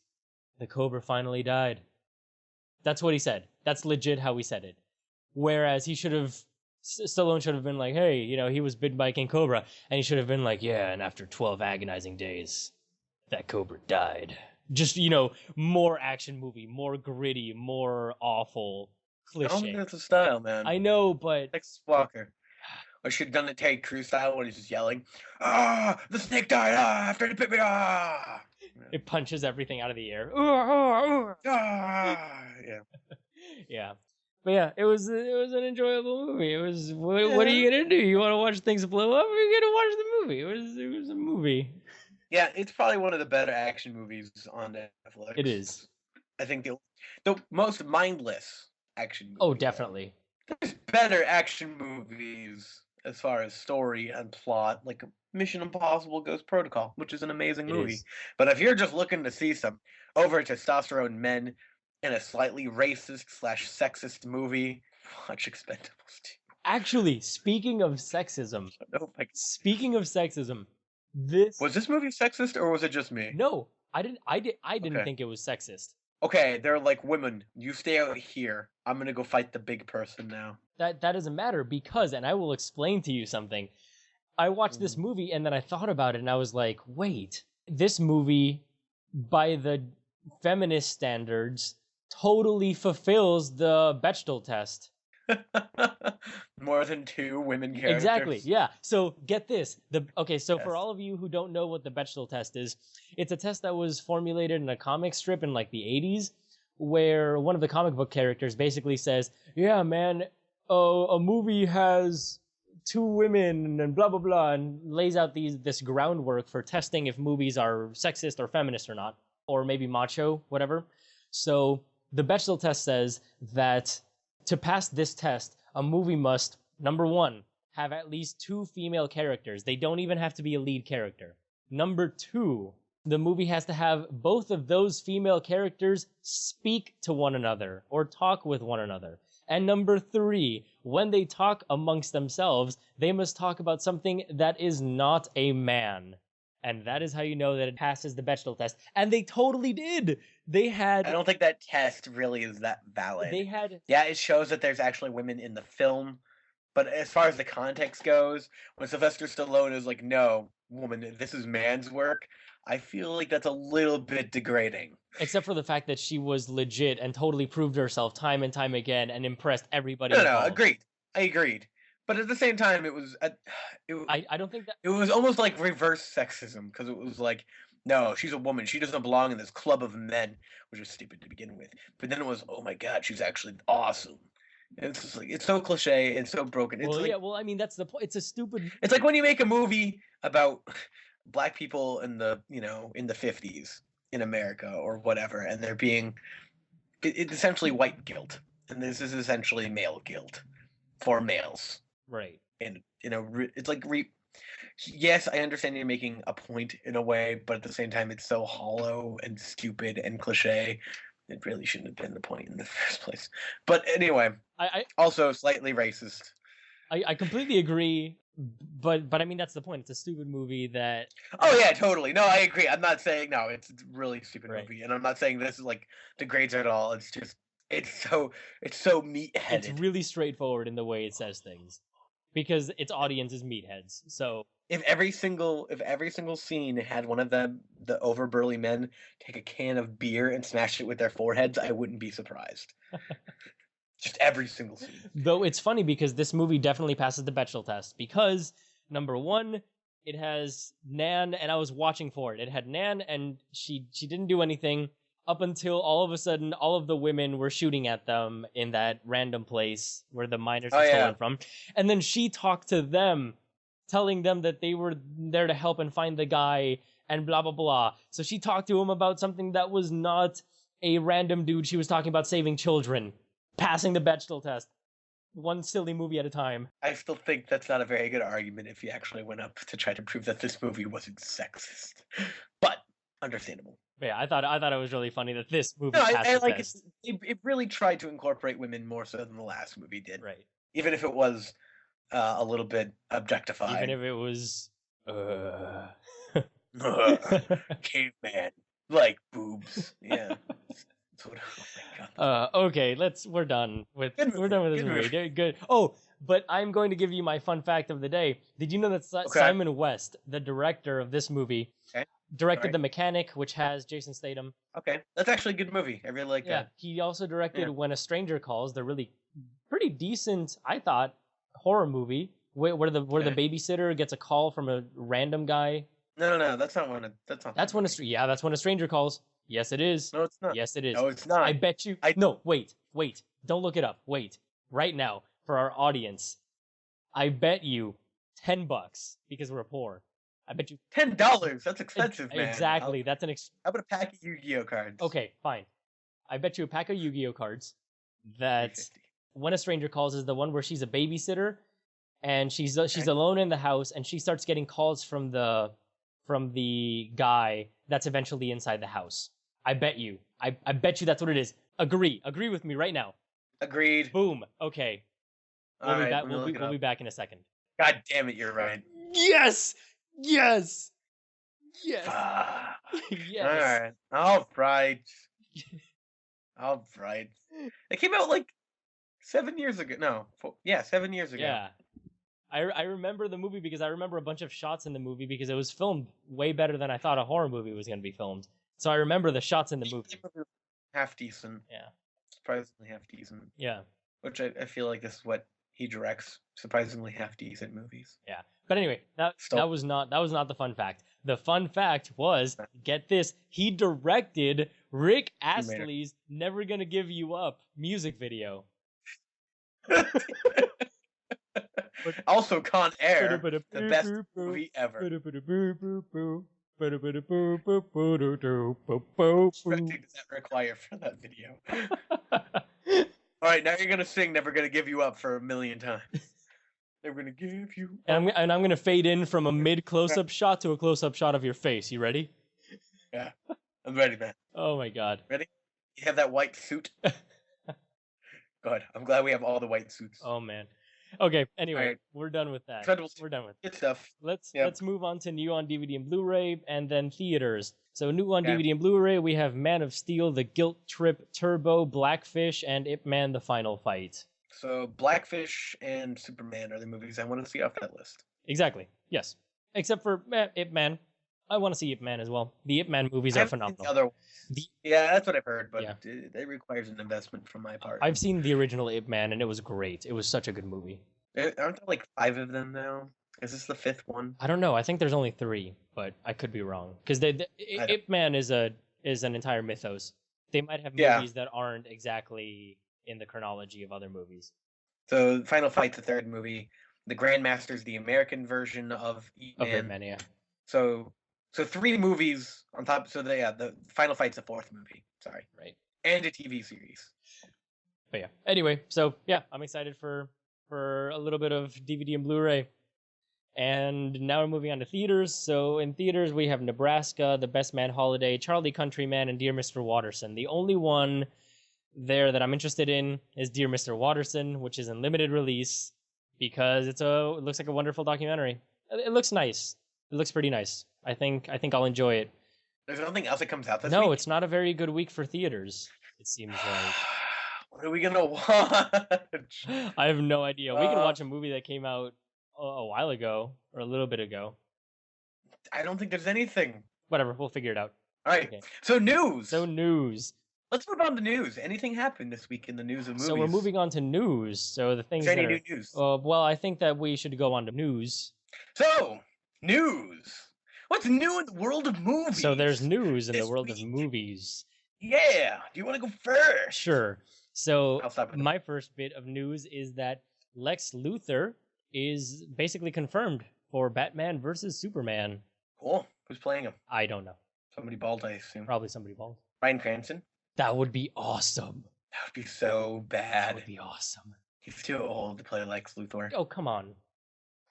the cobra finally died. That's what he said. That's legit how he said it. Whereas Stallone should have been like, hey, he was bitten by a king cobra. And he should have been like, yeah, and after 12 agonizing days, that cobra died. Just, more action movie, more gritty, more awful, cliche. I don't think that's a style, man. I know, but... Texas Walker. I should have done the Terry Crews style when he's just yelling, "Ah, the snake died! Ah, after it bit me! Ah!" It punches everything out of the air. Ah, yeah. Yeah. But yeah, it was an enjoyable movie. It was, what are you gonna do? You want to watch things blow up, or you gonna watch the movie? It was a movie. Yeah, it's probably one of the better action movies on Netflix. It is. I think the most mindless action movie. Oh, definitely. There's better action movies as far as story and plot, like Mission Impossible Ghost Protocol, which is an amazing movie. But if you're just looking to see some over testosterone men in a slightly racist/sexist movie, watch Expendables 2. Actually, speaking of sexism, was this movie sexist or was it just me? No, I didn't think it was sexist. Okay, they're like, women, you stay out here. I'm gonna go fight the big person now. That doesn't matter because, and I will explain to you something. I watched this movie and then I thought about it and I was like, wait, this movie, by the feminist standards, totally fulfills the Bechdel test. More than 2 women characters. Exactly, yeah. So get this. For all of you who don't know what the Bechdel test is, it's a test that was formulated in a comic strip in like the 80s, where one of the comic book characters basically says, yeah, man, a movie has 2 women and blah, blah, blah, and lays out this groundwork for testing if movies are sexist or feminist or not, or maybe macho, whatever. So the Bechdel test says that to pass this test, a movie must, number 1, have at least 2 female characters. They don't even have to be a lead character. Number 2, The movie has to have both of those female characters speak to one another or talk with one another. And number 3, when they talk amongst themselves, they must talk about something that is not a man. And that is how you know that it passes the Bechdel test. And they totally did. I don't think that test really is that valid. Yeah, it shows that there's actually women in the film. But as far as the context goes, when Sylvester Stallone is like, no, woman, this is man's work, I feel like that's a little bit degrading. Except for the fact that she was legit and totally proved herself time and time again and impressed everybody. No, agreed. I agreed. But at the same time, it was... I don't think that... It was almost like reverse sexism, because it was like, no, she's a woman. She doesn't belong in this club of men, which was stupid to begin with. But then it was, oh my god, she's actually awesome. And it's just like, it's so cliche, it's so broken. It's I mean, that's the point. It's a stupid... It's like when you make a movie about black people in the, in the 50s in America or whatever, and they're being... It's essentially white guilt. And this is essentially male guilt for males. Right. And, it's like... Yes, I understand you're making a point in a way, but at the same time, it's so hollow and stupid and cliche. It really shouldn't have been the point in the first place. But anyway, I also slightly racist. I completely agree, but I mean, that's the point. It's a stupid movie that... Oh, yeah, totally. No, I agree. I'm not saying, no, it's a really stupid movie. And I'm not saying this is, degrades it at all. It's just, it's so meatheaded. It's really straightforward in the way it says things. Because its audience is meatheads, so... If every single scene had one of the overburly men take a can of beer and smash it with their foreheads, I wouldn't be surprised. Just every single scene. Though it's funny because this movie definitely passes the Bechdel test. Because, number 1, it has Nan, and I was watching for it. It had Nan, and she didn't do anything up until all of a sudden all of the women were shooting at them in that random place where the miners were stolen from. And then she talked to them, telling them that they were there to help and find the guy and blah, blah, blah. So she talked to him about something that was not a random dude. She was talking about saving children, passing the Bechdel test, one silly movie at a time. I still think that's not a very good argument if you actually went up to try to prove that this movie wasn't sexist. But understandable. But yeah, I thought it was really funny that this movie passed the test. It really tried to incorporate women more so than the last movie did. Right. Even if it was a little bit objectified. Even if it was caveman, like boobs. Yeah. Oh my god. Okay, we're done with this movie. Good. Oh, but I'm going to give you my fun fact of the day. Did you know that Simon West, the director of this movie, directed The Mechanic, which has Jason Statham? Okay, that's actually a good movie. I really like that. He also directed When a Stranger Calls, the really pretty decent, I thought, horror movie where the babysitter gets a call from a random guy. No, that's not one. That's when a stranger calls. Yes, it is. No, it's not. Yes, it is. No, it's not. I bet you. No, wait. Don't look it up. Wait, right now for our audience, I bet you $10 because we're poor. I bet you $10. That's expensive, man. Exactly. How about a pack of YuGiOh cards? Okay, fine. I bet you a pack of YuGiOh cards. That When a Stranger Calls is the one where she's a babysitter, and she's alone in the house, and she starts getting calls from the guy that's eventually inside the house. I bet you that's what it is. Agree with me right now. Agreed. Boom. Okay. We'll be back in a second. God damn it, you're right. Yes. Yes. Yes. All right. It came out 7 years ago. No, 7 years ago. Yeah. I remember the movie because I remember a bunch of shots in the movie because it was filmed way better than I thought a horror movie was going to be filmed. So I remember the shots in the movie. Half decent. Yeah. Surprisingly half decent. Yeah. Which I feel like is what he directs, surprisingly half decent movies. Yeah. But anyway, that was not the fun fact. The fun fact was, get this, he directed Rick Astley's Never Gonna Give You Up music video. Also, Con Air, the best movie ever. What does that require for that video? Alright, now you're gonna sing Never Gonna Give You Up for 1,000,000 times. Never gonna give you up. And I'm gonna fade in from a mid close-up shot to a close-up shot of your face. You ready? I'm ready, man. Oh my god. Ready? You have that white suit? Good. I'm glad we have all the white suits. Oh man. Okay, anyway, right. we're done with that. Incredibles. We're done with Good stuff. Let's move on to new on DVD and Blu-ray and then theaters. So new on Okay. DVD and Blu-ray, we have Man of Steel, The Guilt Trip, Turbo, Blackfish, and Ip Man: The Final Fight. So Blackfish and Superman are the movies I want to see off that list. Exactly. Yes. Except for Ip Man. I want to see Ip Man as well. The Ip Man movies I are haven't seen phenomenal. the other ones. Yeah, that's what I've heard, but Yeah. it requires an investment from my part. I've seen the original Ip Man and it was great. It was such a good movie. Aren't there like 5 of them now? Is this the 5th one? I don't know. I think there's only 3, but I could be wrong. Because Ip Man is an entire mythos. They might have movies that aren't exactly in the chronology of other movies. So Final Fight's the 3rd movie. The Grandmaster's the American version of Ip Man. Ip Man, yeah. So 3 movies on top. So the Final Fight's the 4th movie. Sorry. Right. And a TV series. But yeah. Anyway, so yeah, I'm excited for a little bit of DVD and Blu-ray. And now we're moving on to theaters. So in theaters, we have Nebraska, The Best Man Holiday, Charlie Countryman, and Dear Mr. Watterson. The only one there that I'm interested in is Dear Mr. Watterson, which is in limited release because it looks like a wonderful documentary. It looks nice. It looks pretty nice. I think I'll enjoy it. There's nothing else that comes out this week? No, it's not a very good week for theaters, it seems like. What are we gonna watch? I have no idea. We can watch a movie that came out a while ago or a little bit ago. I don't think there's anything. Whatever, we'll figure it out. All right. Okay. So news. Let's move on to news. Anything happened this week in the news of movies? So we're moving on to news. So the things is there any new news? Well, I think that we should go on to news. So news. What's new in the world of movies? So there's news in the world of movies. Yeah. Do you want to go first? Sure. So I'll stop my first bit of news is that Lex Luthor is basically confirmed for Batman versus Superman. Cool. Who's playing him? I don't know. Somebody bald, I assume. Probably somebody bald. Bryan Cranston? That would be awesome. That would be so bad. That would be awesome. He's too old to play Lex Luthor. Oh, come on.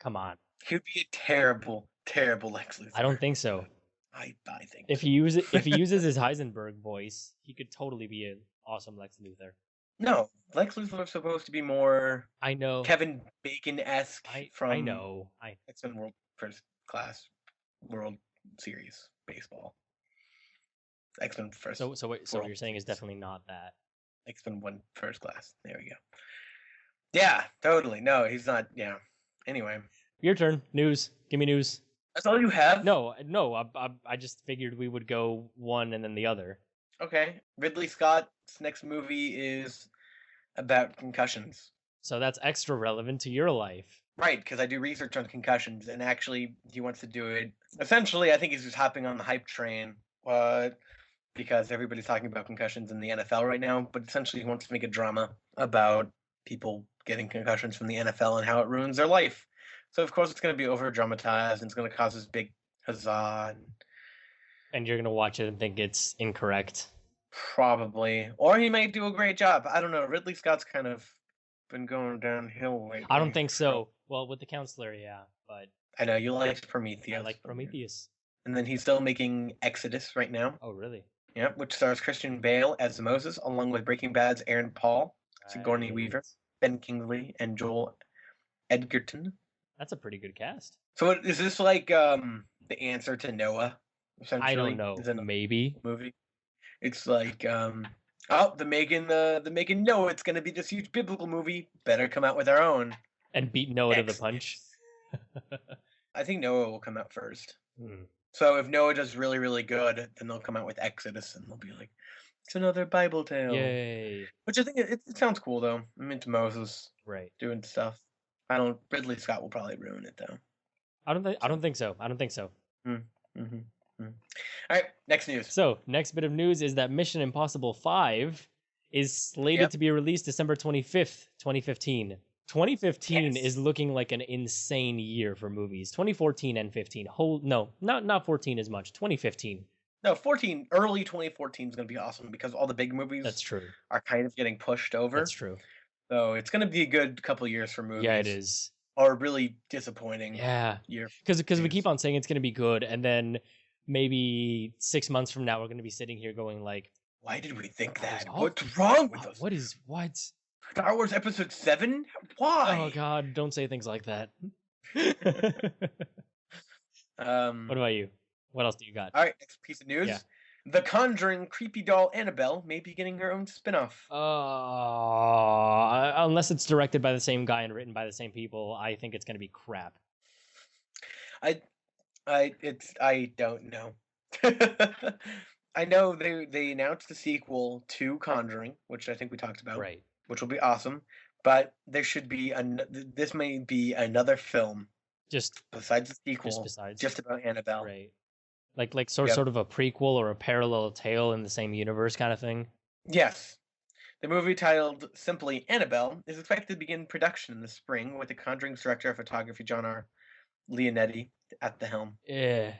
Come on. He would be a terrible, terrible Lex Luthor. I don't think so. I think if he uses his Heisenberg voice, he could totally be an awesome Lex Luthor. No, Lex Luthor is supposed to be more. I know. Kevin Bacon-esque from. I know. X-Men World First Class World Series baseball. X-Men First. So what you're saying is definitely not that. X-Men 1 First Class. There we go. Yeah, totally. No, he's not. Yeah. Anyway. Your turn. News. Give me news. That's all you have? No. I just figured we would go one and then the other. Okay. Ridley Scott's next movie is about concussions. So that's extra relevant to your life. Right, because I do research on concussions, and actually he wants to do it. Essentially, I think he's just hopping on the hype train, because everybody's talking about concussions in the NFL right now, but essentially he wants to make a drama about people getting concussions from the NFL and how it ruins their life. So, of course, it's going to be over-dramatized, and it's going to cause this big huzzah. And you're going to watch it and think it's incorrect. Probably. Or he might do a great job. I don't know. Ridley Scott's kind of been going downhill lately. I don't think so. Well, with The Counselor, yeah, but... I know, you liked Prometheus. I like Prometheus. And then he's still making Exodus right now. Oh, really? Yeah, which stars Christian Bale as Moses, along with Breaking Bad's Aaron Paul, Sigourney Weaver, Ben Kingsley, and Joel Edgerton. That's a pretty good cast. So is this like the answer to Noah? Essentially, I don't know. Maybe movie. It's like they're making Noah. It's gonna be this huge biblical movie. Better come out with our own and beat Noah to the punch. I think Noah will come out first. Hmm. So if Noah does really, really good, then they'll come out with Exodus, and they'll be like, it's another Bible tale. Yay! Which I think it sounds cool though. I'm into Moses, right? Doing stuff. Ridley Scott will probably ruin it though. I don't think so. Mm-hmm. All right, next news. So next bit of news is that Mission Impossible 5 is slated to be released December 25th, 2015. 2015 is looking like an insane year for movies. 2014 and 15. Not 14 as much. 2015. No, early 2014 is going to be awesome because all the big movies That's true. Are kind of getting pushed over. That's true. So it's going to be a good couple years for movies. Yeah, it is. Or really disappointing year. Yeah. Because we keep on saying it's going to be good, and then maybe 6 months from now, we're going to be sitting here going like, why did we think that? Oh, What's wrong with us? What? Star Wars Episode 7? Why? Oh God, don't say things like that. What about you? What else do you got? All right, next piece of news. Yeah. The Conjuring creepy doll Annabelle may be getting her own spin-off. Unless it's directed by the same guy and written by the same people, I think it's going to be crap. I don't know. I know they announced the sequel to Conjuring, which I think we talked about, Right. which will be awesome. But there should be this may be another film Just besides the sequel, just about Annabelle. Right. Like sort of a prequel or a parallel tale in the same universe kind of thing. Yes. The movie, titled simply Annabelle, is expected to begin production in the spring, with the Conjuring's director of photography, John R. Leonetti, at the helm. Yeah.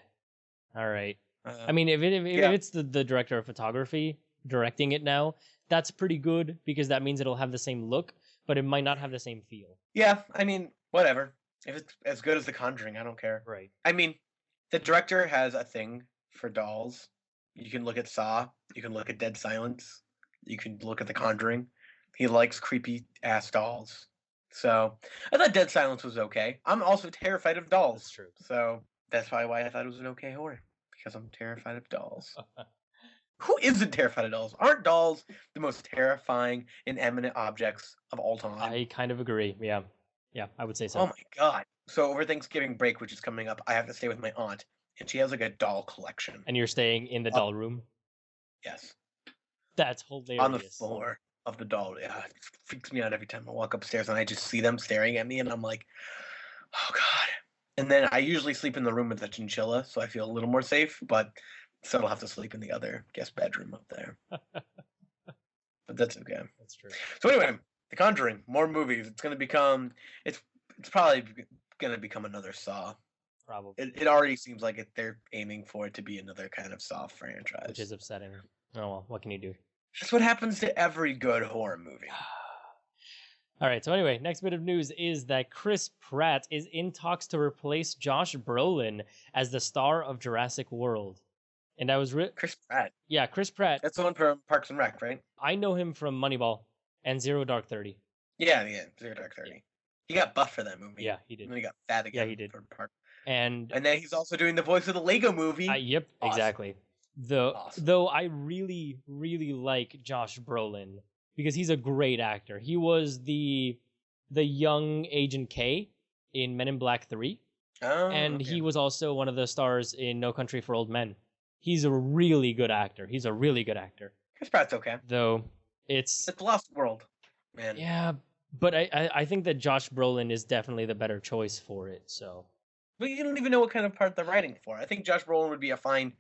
All right. I mean, if it's the director of photography directing it now, that's pretty good because that means it'll have the same look, but it might not have the same feel. Yeah, I mean, whatever. If it's as good as The Conjuring, I don't care. Right. I mean, the director has a thing for dolls. You can look at Saw. You can look at Dead Silence. You can look at The Conjuring. He likes creepy ass dolls. So I thought Dead Silence was okay. I'm also terrified of dolls. That's true. So that's probably why I thought it was an okay horror, because I'm terrified of dolls. Who isn't terrified of dolls? Aren't dolls the most terrifying, inanimate objects of all time? I kind of agree. Yeah, I would say so. Oh my god! So over Thanksgiving break, which is coming up, I have to stay with my aunt, and she has like a doll collection. And you're staying in the doll room? Yes. That's hilarious. On the floor of the doll. Yeah, it freaks me out every time I walk upstairs and I just see them staring at me, and I'm like, oh god. And then I usually sleep in the room with the chinchilla, so I feel a little more safe, but still I'll have to sleep in the other guest bedroom up there. But that's okay. That's true. So anyway, The Conjuring, more movies. It's gonna become it's probably gonna become another Saw. Probably. It already seems like they're aiming for it to be another kind of Saw franchise. Which is upsetting. Oh well, what can you do? That's what happens to every good horror movie. All right, so anyway, next bit of news is that Chris Pratt is in talks to replace Josh Brolin as the star of Jurassic World. And I was Chris Pratt. Yeah, Chris Pratt. That's the one from Parks and Rec, right? I know him from Moneyball and Zero Dark 30. Yeah, Zero Dark 30. Yeah. He got buff for that movie. Yeah, he did. And then he got fat again. Yeah, he did. For Park. And then he's also doing the voice of the Lego movie. Yep, awesome. Exactly. Though I really, really like Josh Brolin because he's a great actor. He was the young Agent K in Men in Black 3. Oh, and okay. He was also one of the stars in No Country for Old Men. He's a really good actor. Chris Pratt's okay. Though it's the Lost World, man. Yeah, but I think that Josh Brolin is definitely the better choice for it. So, but you don't even know what kind of part they're writing for. I think Josh Brolin would be a fine,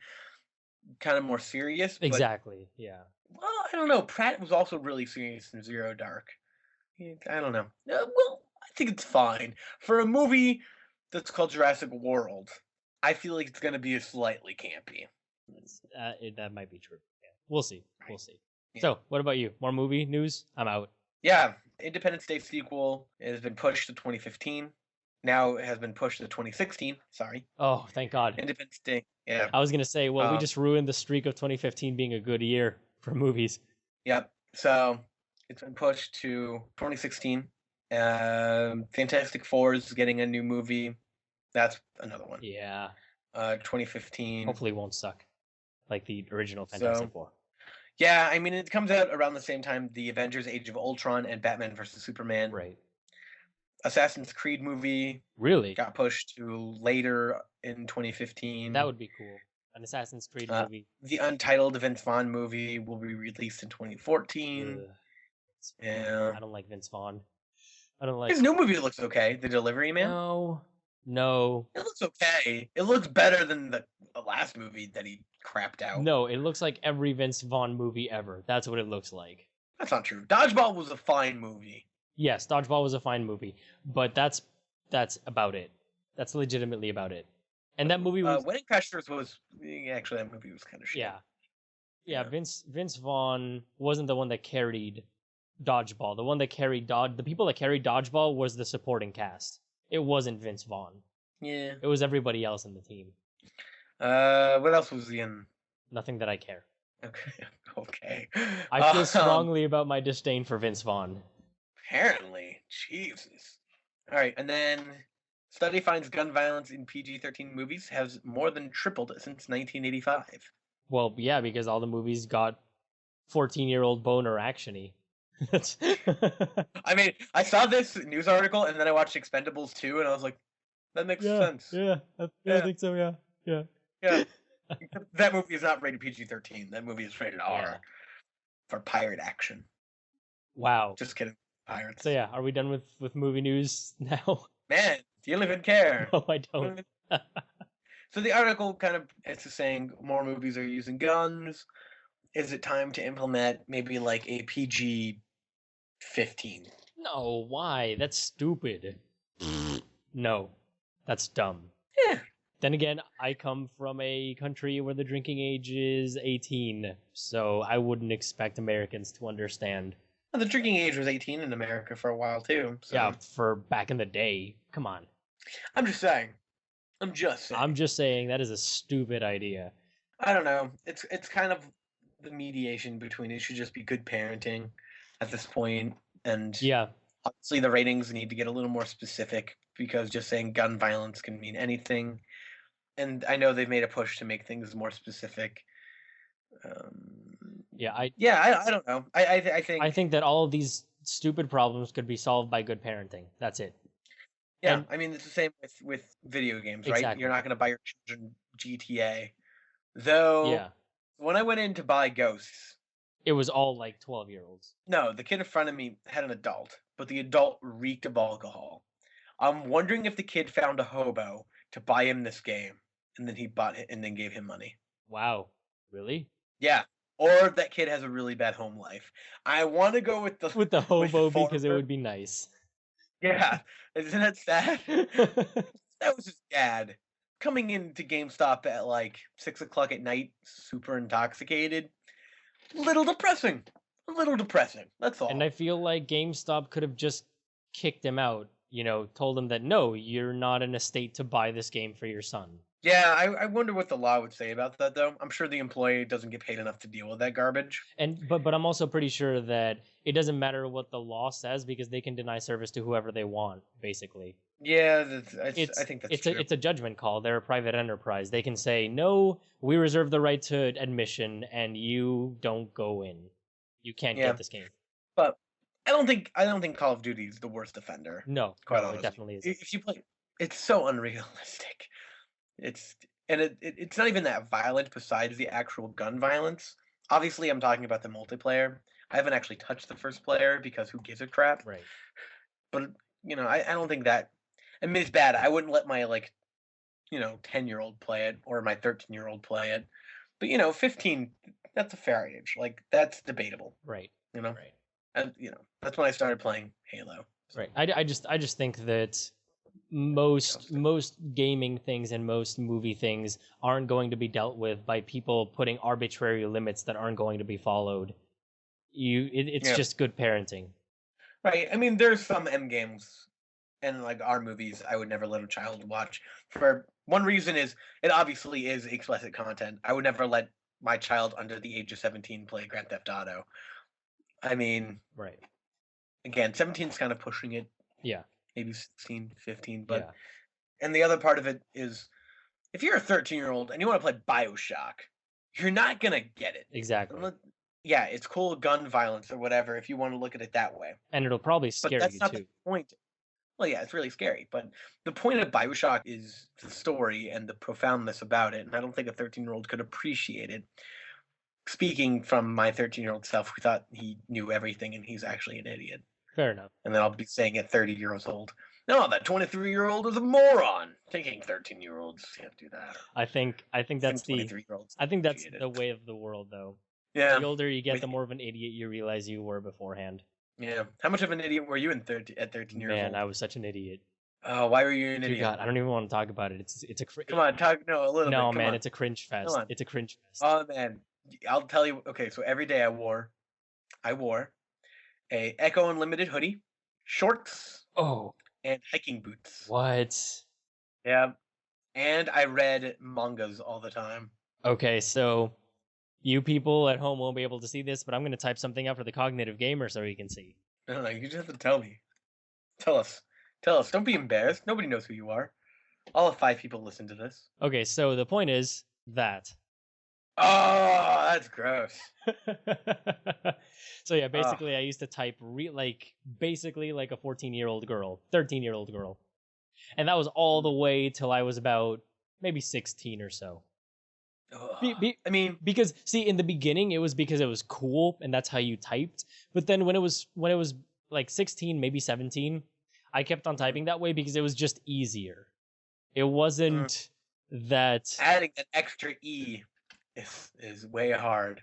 kind of more serious. But, exactly. Yeah. Well, I don't know. Pratt was also really serious in Zero Dark. I don't know. Well, I think it's fine for a movie that's called Jurassic World. I feel like it's going to be slightly campy. That might be true. Yeah. We'll see. Right. We'll see. Yeah. So, what about you? More movie news? I'm out. Yeah, Independence Day sequel has been pushed to 2015. Now it has been pushed to 2016. Sorry. Oh, thank God. Independence Day. Yeah. I was gonna say, well, we just ruined the streak of 2015 being a good year for movies. Yep. So it's been pushed to 2016. Fantastic Four is getting a new movie. That's another one. Yeah. 2015. Hopefully, it won't suck like the original Fantastic Four. Yeah, I mean, it comes out around the same time the Avengers: Age of Ultron and Batman vs Superman. Right. Assassin's Creed movie really got pushed to later in 2015. That would be cool. An Assassin's Creed movie. The Untitled Vince Vaughn movie will be released in 2014. Yeah. I don't like Vince Vaughn. I don't like his new movie. Looks okay. The Delivery Man. No. It looks okay. It looks better than the last movie that he crapped out. No, it looks like every Vince Vaughn movie ever. That's what it looks like. That's not true. Dodgeball was a fine movie. Yes, Dodgeball was a fine movie, but that's about it. That's legitimately about it. And that movie was Wedding Crashers was actually that movie was kind of shit. Yeah. Vince Vaughn wasn't the one that carried Dodgeball. The one that carried the people that carried Dodgeball was the supporting cast. It wasn't Vince Vaughn. Yeah. It was everybody else in the team. What else was he in? Nothing that I care. Okay, okay. I feel Um, strongly about my disdain for Vince Vaughn. apparently, Jesus. All right, and then study finds gun violence in PG-13 movies has more than tripled since 1985. Well, yeah, because all the movies got 14-year-old boner actiony. That's I mean, I saw this news article and then I watched Expendables 2 and I was like, that makes yeah, sense. yeah, I Yeah, think so. Yeah, yeah, yeah. That movie is not rated PG-13. That movie is rated yeah. R for pirate action. Wow. Just kidding, pirates. So yeah, are we done with movie news now? Man, do you even care? No, I don't. So the article kind of is saying more movies are using guns. Is it time to implement maybe like a PG-15? No, why? That's stupid. No, that's dumb. Yeah. Then again, I come from a country where the drinking age is 18, so I wouldn't expect Americans to understand. Well, the drinking age was 18 in America for a while too. So Yeah, for back in the day. Come on. I'm just saying. I'm just saying. I'm just saying that is a stupid idea. I don't know. It's kind of the mediation between it should just be good parenting at this point, and Yeah, obviously the ratings need to get a little more specific because just saying gun violence can mean anything. And I know they've made a push to make things more specific. yeah, I don't know. I think I think that all of these stupid problems could be solved by good parenting. That's it. yeah. And I mean it's the same with video games, right? exactly. You're not going to buy your children GTA, though. Yeah. When I went in to buy Ghosts, It was all like 12-year-olds. no, the kid in front of me had an adult, but the adult reeked of alcohol. I'm wondering if the kid found a hobo to buy him this game, and then he bought it and then gave him money. Wow. Really? Yeah. Or that kid has a really bad home life. I want to go with the With the hobo Thor. because it would be nice. Yeah. Isn't that sad? That was his dad coming into GameStop at like 6 o'clock at night, super intoxicated. Little depressing. A little depressing. That's all. And I feel like GameStop could have just kicked him out, told him that no, you're not in a state to buy this game for your son. Yeah, I wonder what the law would say about that though. I'm sure the employee doesn't get paid enough to deal with that garbage. And but I'm also pretty sure that it doesn't matter what the law says because they can deny service to whoever they want, basically. Yeah, It's I think that's it's true. it's a judgment call. They're a private enterprise. They can say, "No, we reserve the right to admission and you don't go in. You can't Yeah. get this game." But I don't think Call of Duty is the worst offender. No, Quite no, it honestly, definitely isn't. if you play, it's so unrealistic. It's and it's not even that violent. Besides the actual gun violence, obviously, I'm talking about the multiplayer. I haven't actually touched the first player because who gives a crap? Right. But I don't think that. I mean, it's bad. I wouldn't let my 10-year-old play it or my 13-year-old play it. But 15, that's a fair age. Like that's debatable. Right. You know, Right. and that's when I started playing Halo. So, Right. I just think that most gaming things and most movie things aren't going to be dealt with by people putting arbitrary limits that aren't going to be followed. It's Yeah. just good parenting. Right. I mean, there's some M games and like our movies I would never let a child watch. For one reason is it obviously is explicit content. I would never let my child under the age of 17 play Grand Theft Auto. I mean, Right. again, 17 is kind of pushing it, Yeah. maybe 16, 15, but Yeah. and the other part of it is if you're a 13-year-old and you want to play BioShock, you're not going to get it. Exactly. Yeah, it's cool gun violence or whatever if you want to look at it that way. And it'll probably But scare that's you not too. the point. Well, yeah, it's really scary, but the point of BioShock is the story and the profoundness about it, and I don't think a 13-year-old could appreciate it. Speaking from my 13-year-old self, who thought he knew everything, and he's actually an idiot. Fair enough. And then I'll be saying at 30 years old, no, that 23-year-old is a moron. Thinking 13-year-olds can't do that. I think that's the 23-year-olds. I think that's the way of the world though. Yeah. The older you get, the more of an idiot you realize you were beforehand. Yeah. How much of an idiot were you at 13 years old? Man, I was such an idiot. Oh, why were you an Dear idiot? God, I don't even want to talk about it. It's a Come on, talk. No, a little bit. No, Come man, on. it's a cringe fest. Come on. It's a cringe fest. Oh man, I'll tell you. Okay, so every day I wore a Echo Unlimited hoodie, shorts, Oh, and hiking boots. what? Yeah, And I read mangas all the time. Okay, so you people at home won't be able to see this, but I'm going to type something up for the cognitive gamer so you can see. No, you just have to tell me. Tell us. Tell us. Don't be embarrassed. Nobody knows who you are. All of 5 people listen to this. Okay, so the point is that. Oh, that's gross. So yeah, basically I used to type basically like a 14-year-old girl, 13-year-old girl. And that was all the way till I was about maybe 16 or so. I mean, because see, in the beginning it was because it was cool and that's how you typed. But then when it was like 16, maybe 17, I kept on typing that way because it was just easier. It wasn't that adding an extra E is way hard.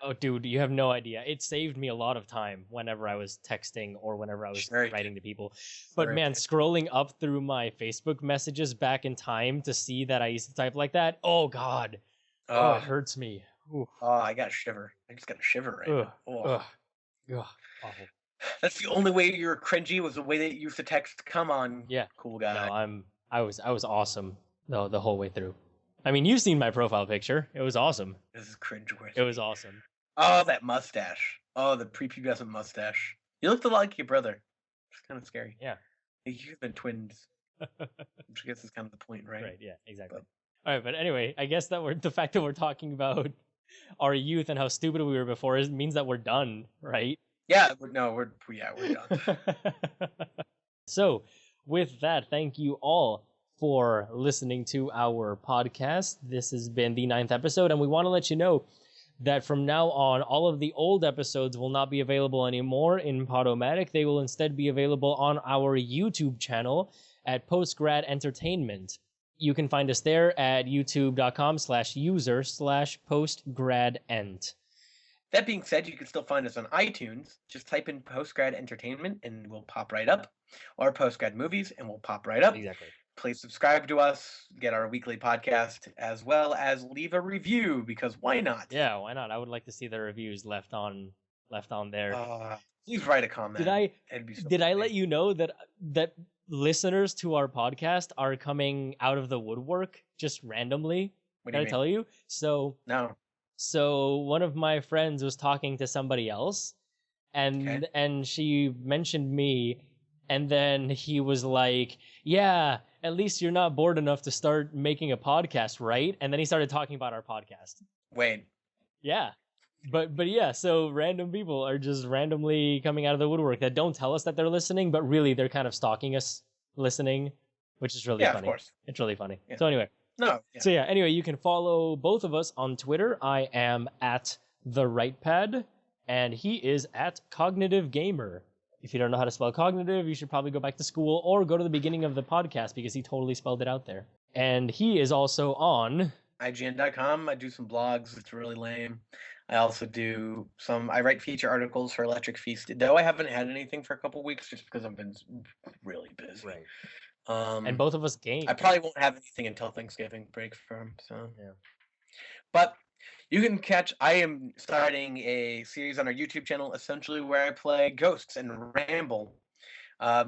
Oh, dude, you have no idea. It saved me a lot of time whenever I was texting or whenever I was writing to people. But man, scrolling up through my Facebook messages back in time to see that I used to type like that, oh God. Oh, it hurts me. Ooh. Oh, I got a shiver. I just got a shiver right now. Awful. That's the only way you were cringy was the way that you used to text. Come on, yeah, cool guy. No, I was awesome the whole way through. I mean, you've seen my profile picture. It was awesome. This is cringeworthy. It was awesome. Oh, that mustache. Oh, the prepubescent mustache. You looked a lot like your brother. It's kind of scary. Yeah. You've been twins. Which I guess is kind of the point, right? Right, yeah, exactly. All right, but anyway, I guess that the fact that we're talking about our youth and how stupid we were before means that we're done, right? Yeah, we're done. So, with that, thank you all for listening to our podcast. This has been the 9th episode, and we want to let you know that from now on, all of the old episodes will not be available anymore in Podomatic. They will instead be available on our YouTube channel at PostGrad Entertainment. You can find us there at youtube.com/user/postgradent. That being said, you can still find us on iTunes. Just type in PostGrad Entertainment and we'll pop right up. Or PostGrad Movies and we'll pop right up. Exactly. Please subscribe to us, get our weekly podcast, as well as leave a review, because why not? Yeah, why not? I would like to see the reviews left on there. Please write a comment. Did I let you know that listeners to our podcast are coming out of the woodwork just randomly? Did I tell you? No. So one of my friends was talking to somebody else, and she mentioned me, and then he was like, "Yeah, at least you're not bored enough to start making a podcast, right?" And then he started talking about our podcast. Wait. Yeah. But yeah, so random people are just randomly coming out of the woodwork that don't tell us that they're listening, but really they're kind of stalking us listening, which is really funny. Of course. It's really funny. Yeah. So anyway. So yeah, anyway, you can follow both of us on Twitter. I am at TheRightPad, and he is at Cognitive Gamer. If you don't know how to spell cognitive, you should probably go back to school or go to the beginning of the podcast because he totally spelled it out there. And he is also on IGN.com. I do some blogs. It's really lame. I also do I write feature articles for Electric Feast, though I haven't had anything for a couple weeks just because I've been really busy. Right. And both of us game. I probably won't have anything until Thanksgiving break for him. So yeah. But you can I am starting a series on our YouTube channel, essentially where I play ghosts and ramble.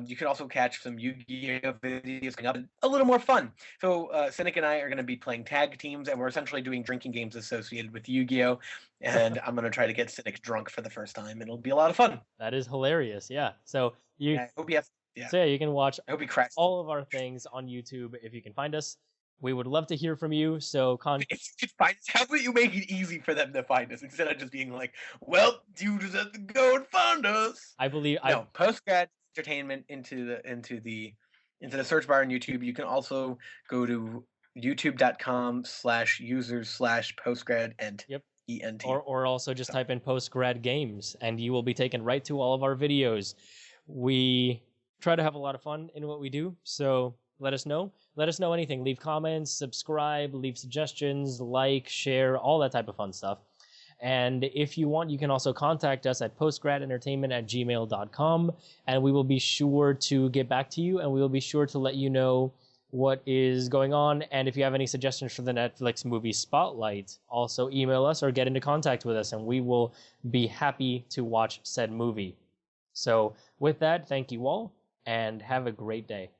You can also catch some YuGiOh videos coming up, a little more fun. So Cynic and I are going to be playing tag teams, and we're essentially doing drinking games associated with YuGiOh. And I'm going to try to get Cynic drunk for the first time. It'll be a lot of fun. That is hilarious. Yeah. So I hope you have. Yeah. So yeah, you can watch all of our things on YouTube if you can find us. We would love to hear from you. So if you could find us, how about you make it easy for them to find us instead of just being like, well, you just have to go and find us. PostGrad Entertainment into the search bar on YouTube. You can also go to youtube.com/users/postgrad Yep. ENT. Or also just type in PostGrad Games and you will be taken right to all of our videos. We try to have a lot of fun in what we do, so let us know. Let us know anything. Leave comments, subscribe, leave suggestions, like, share, all that type of fun stuff. And if you want, you can also contact us at postgradentertainment@gmail.com, and we will be sure to get back to you, and we will be sure to let you know what is going on. And if you have any suggestions for the Netflix movie Spotlight, also email us or get into contact with us, and we will be happy to watch said movie. So with that, thank you all, and have a great day.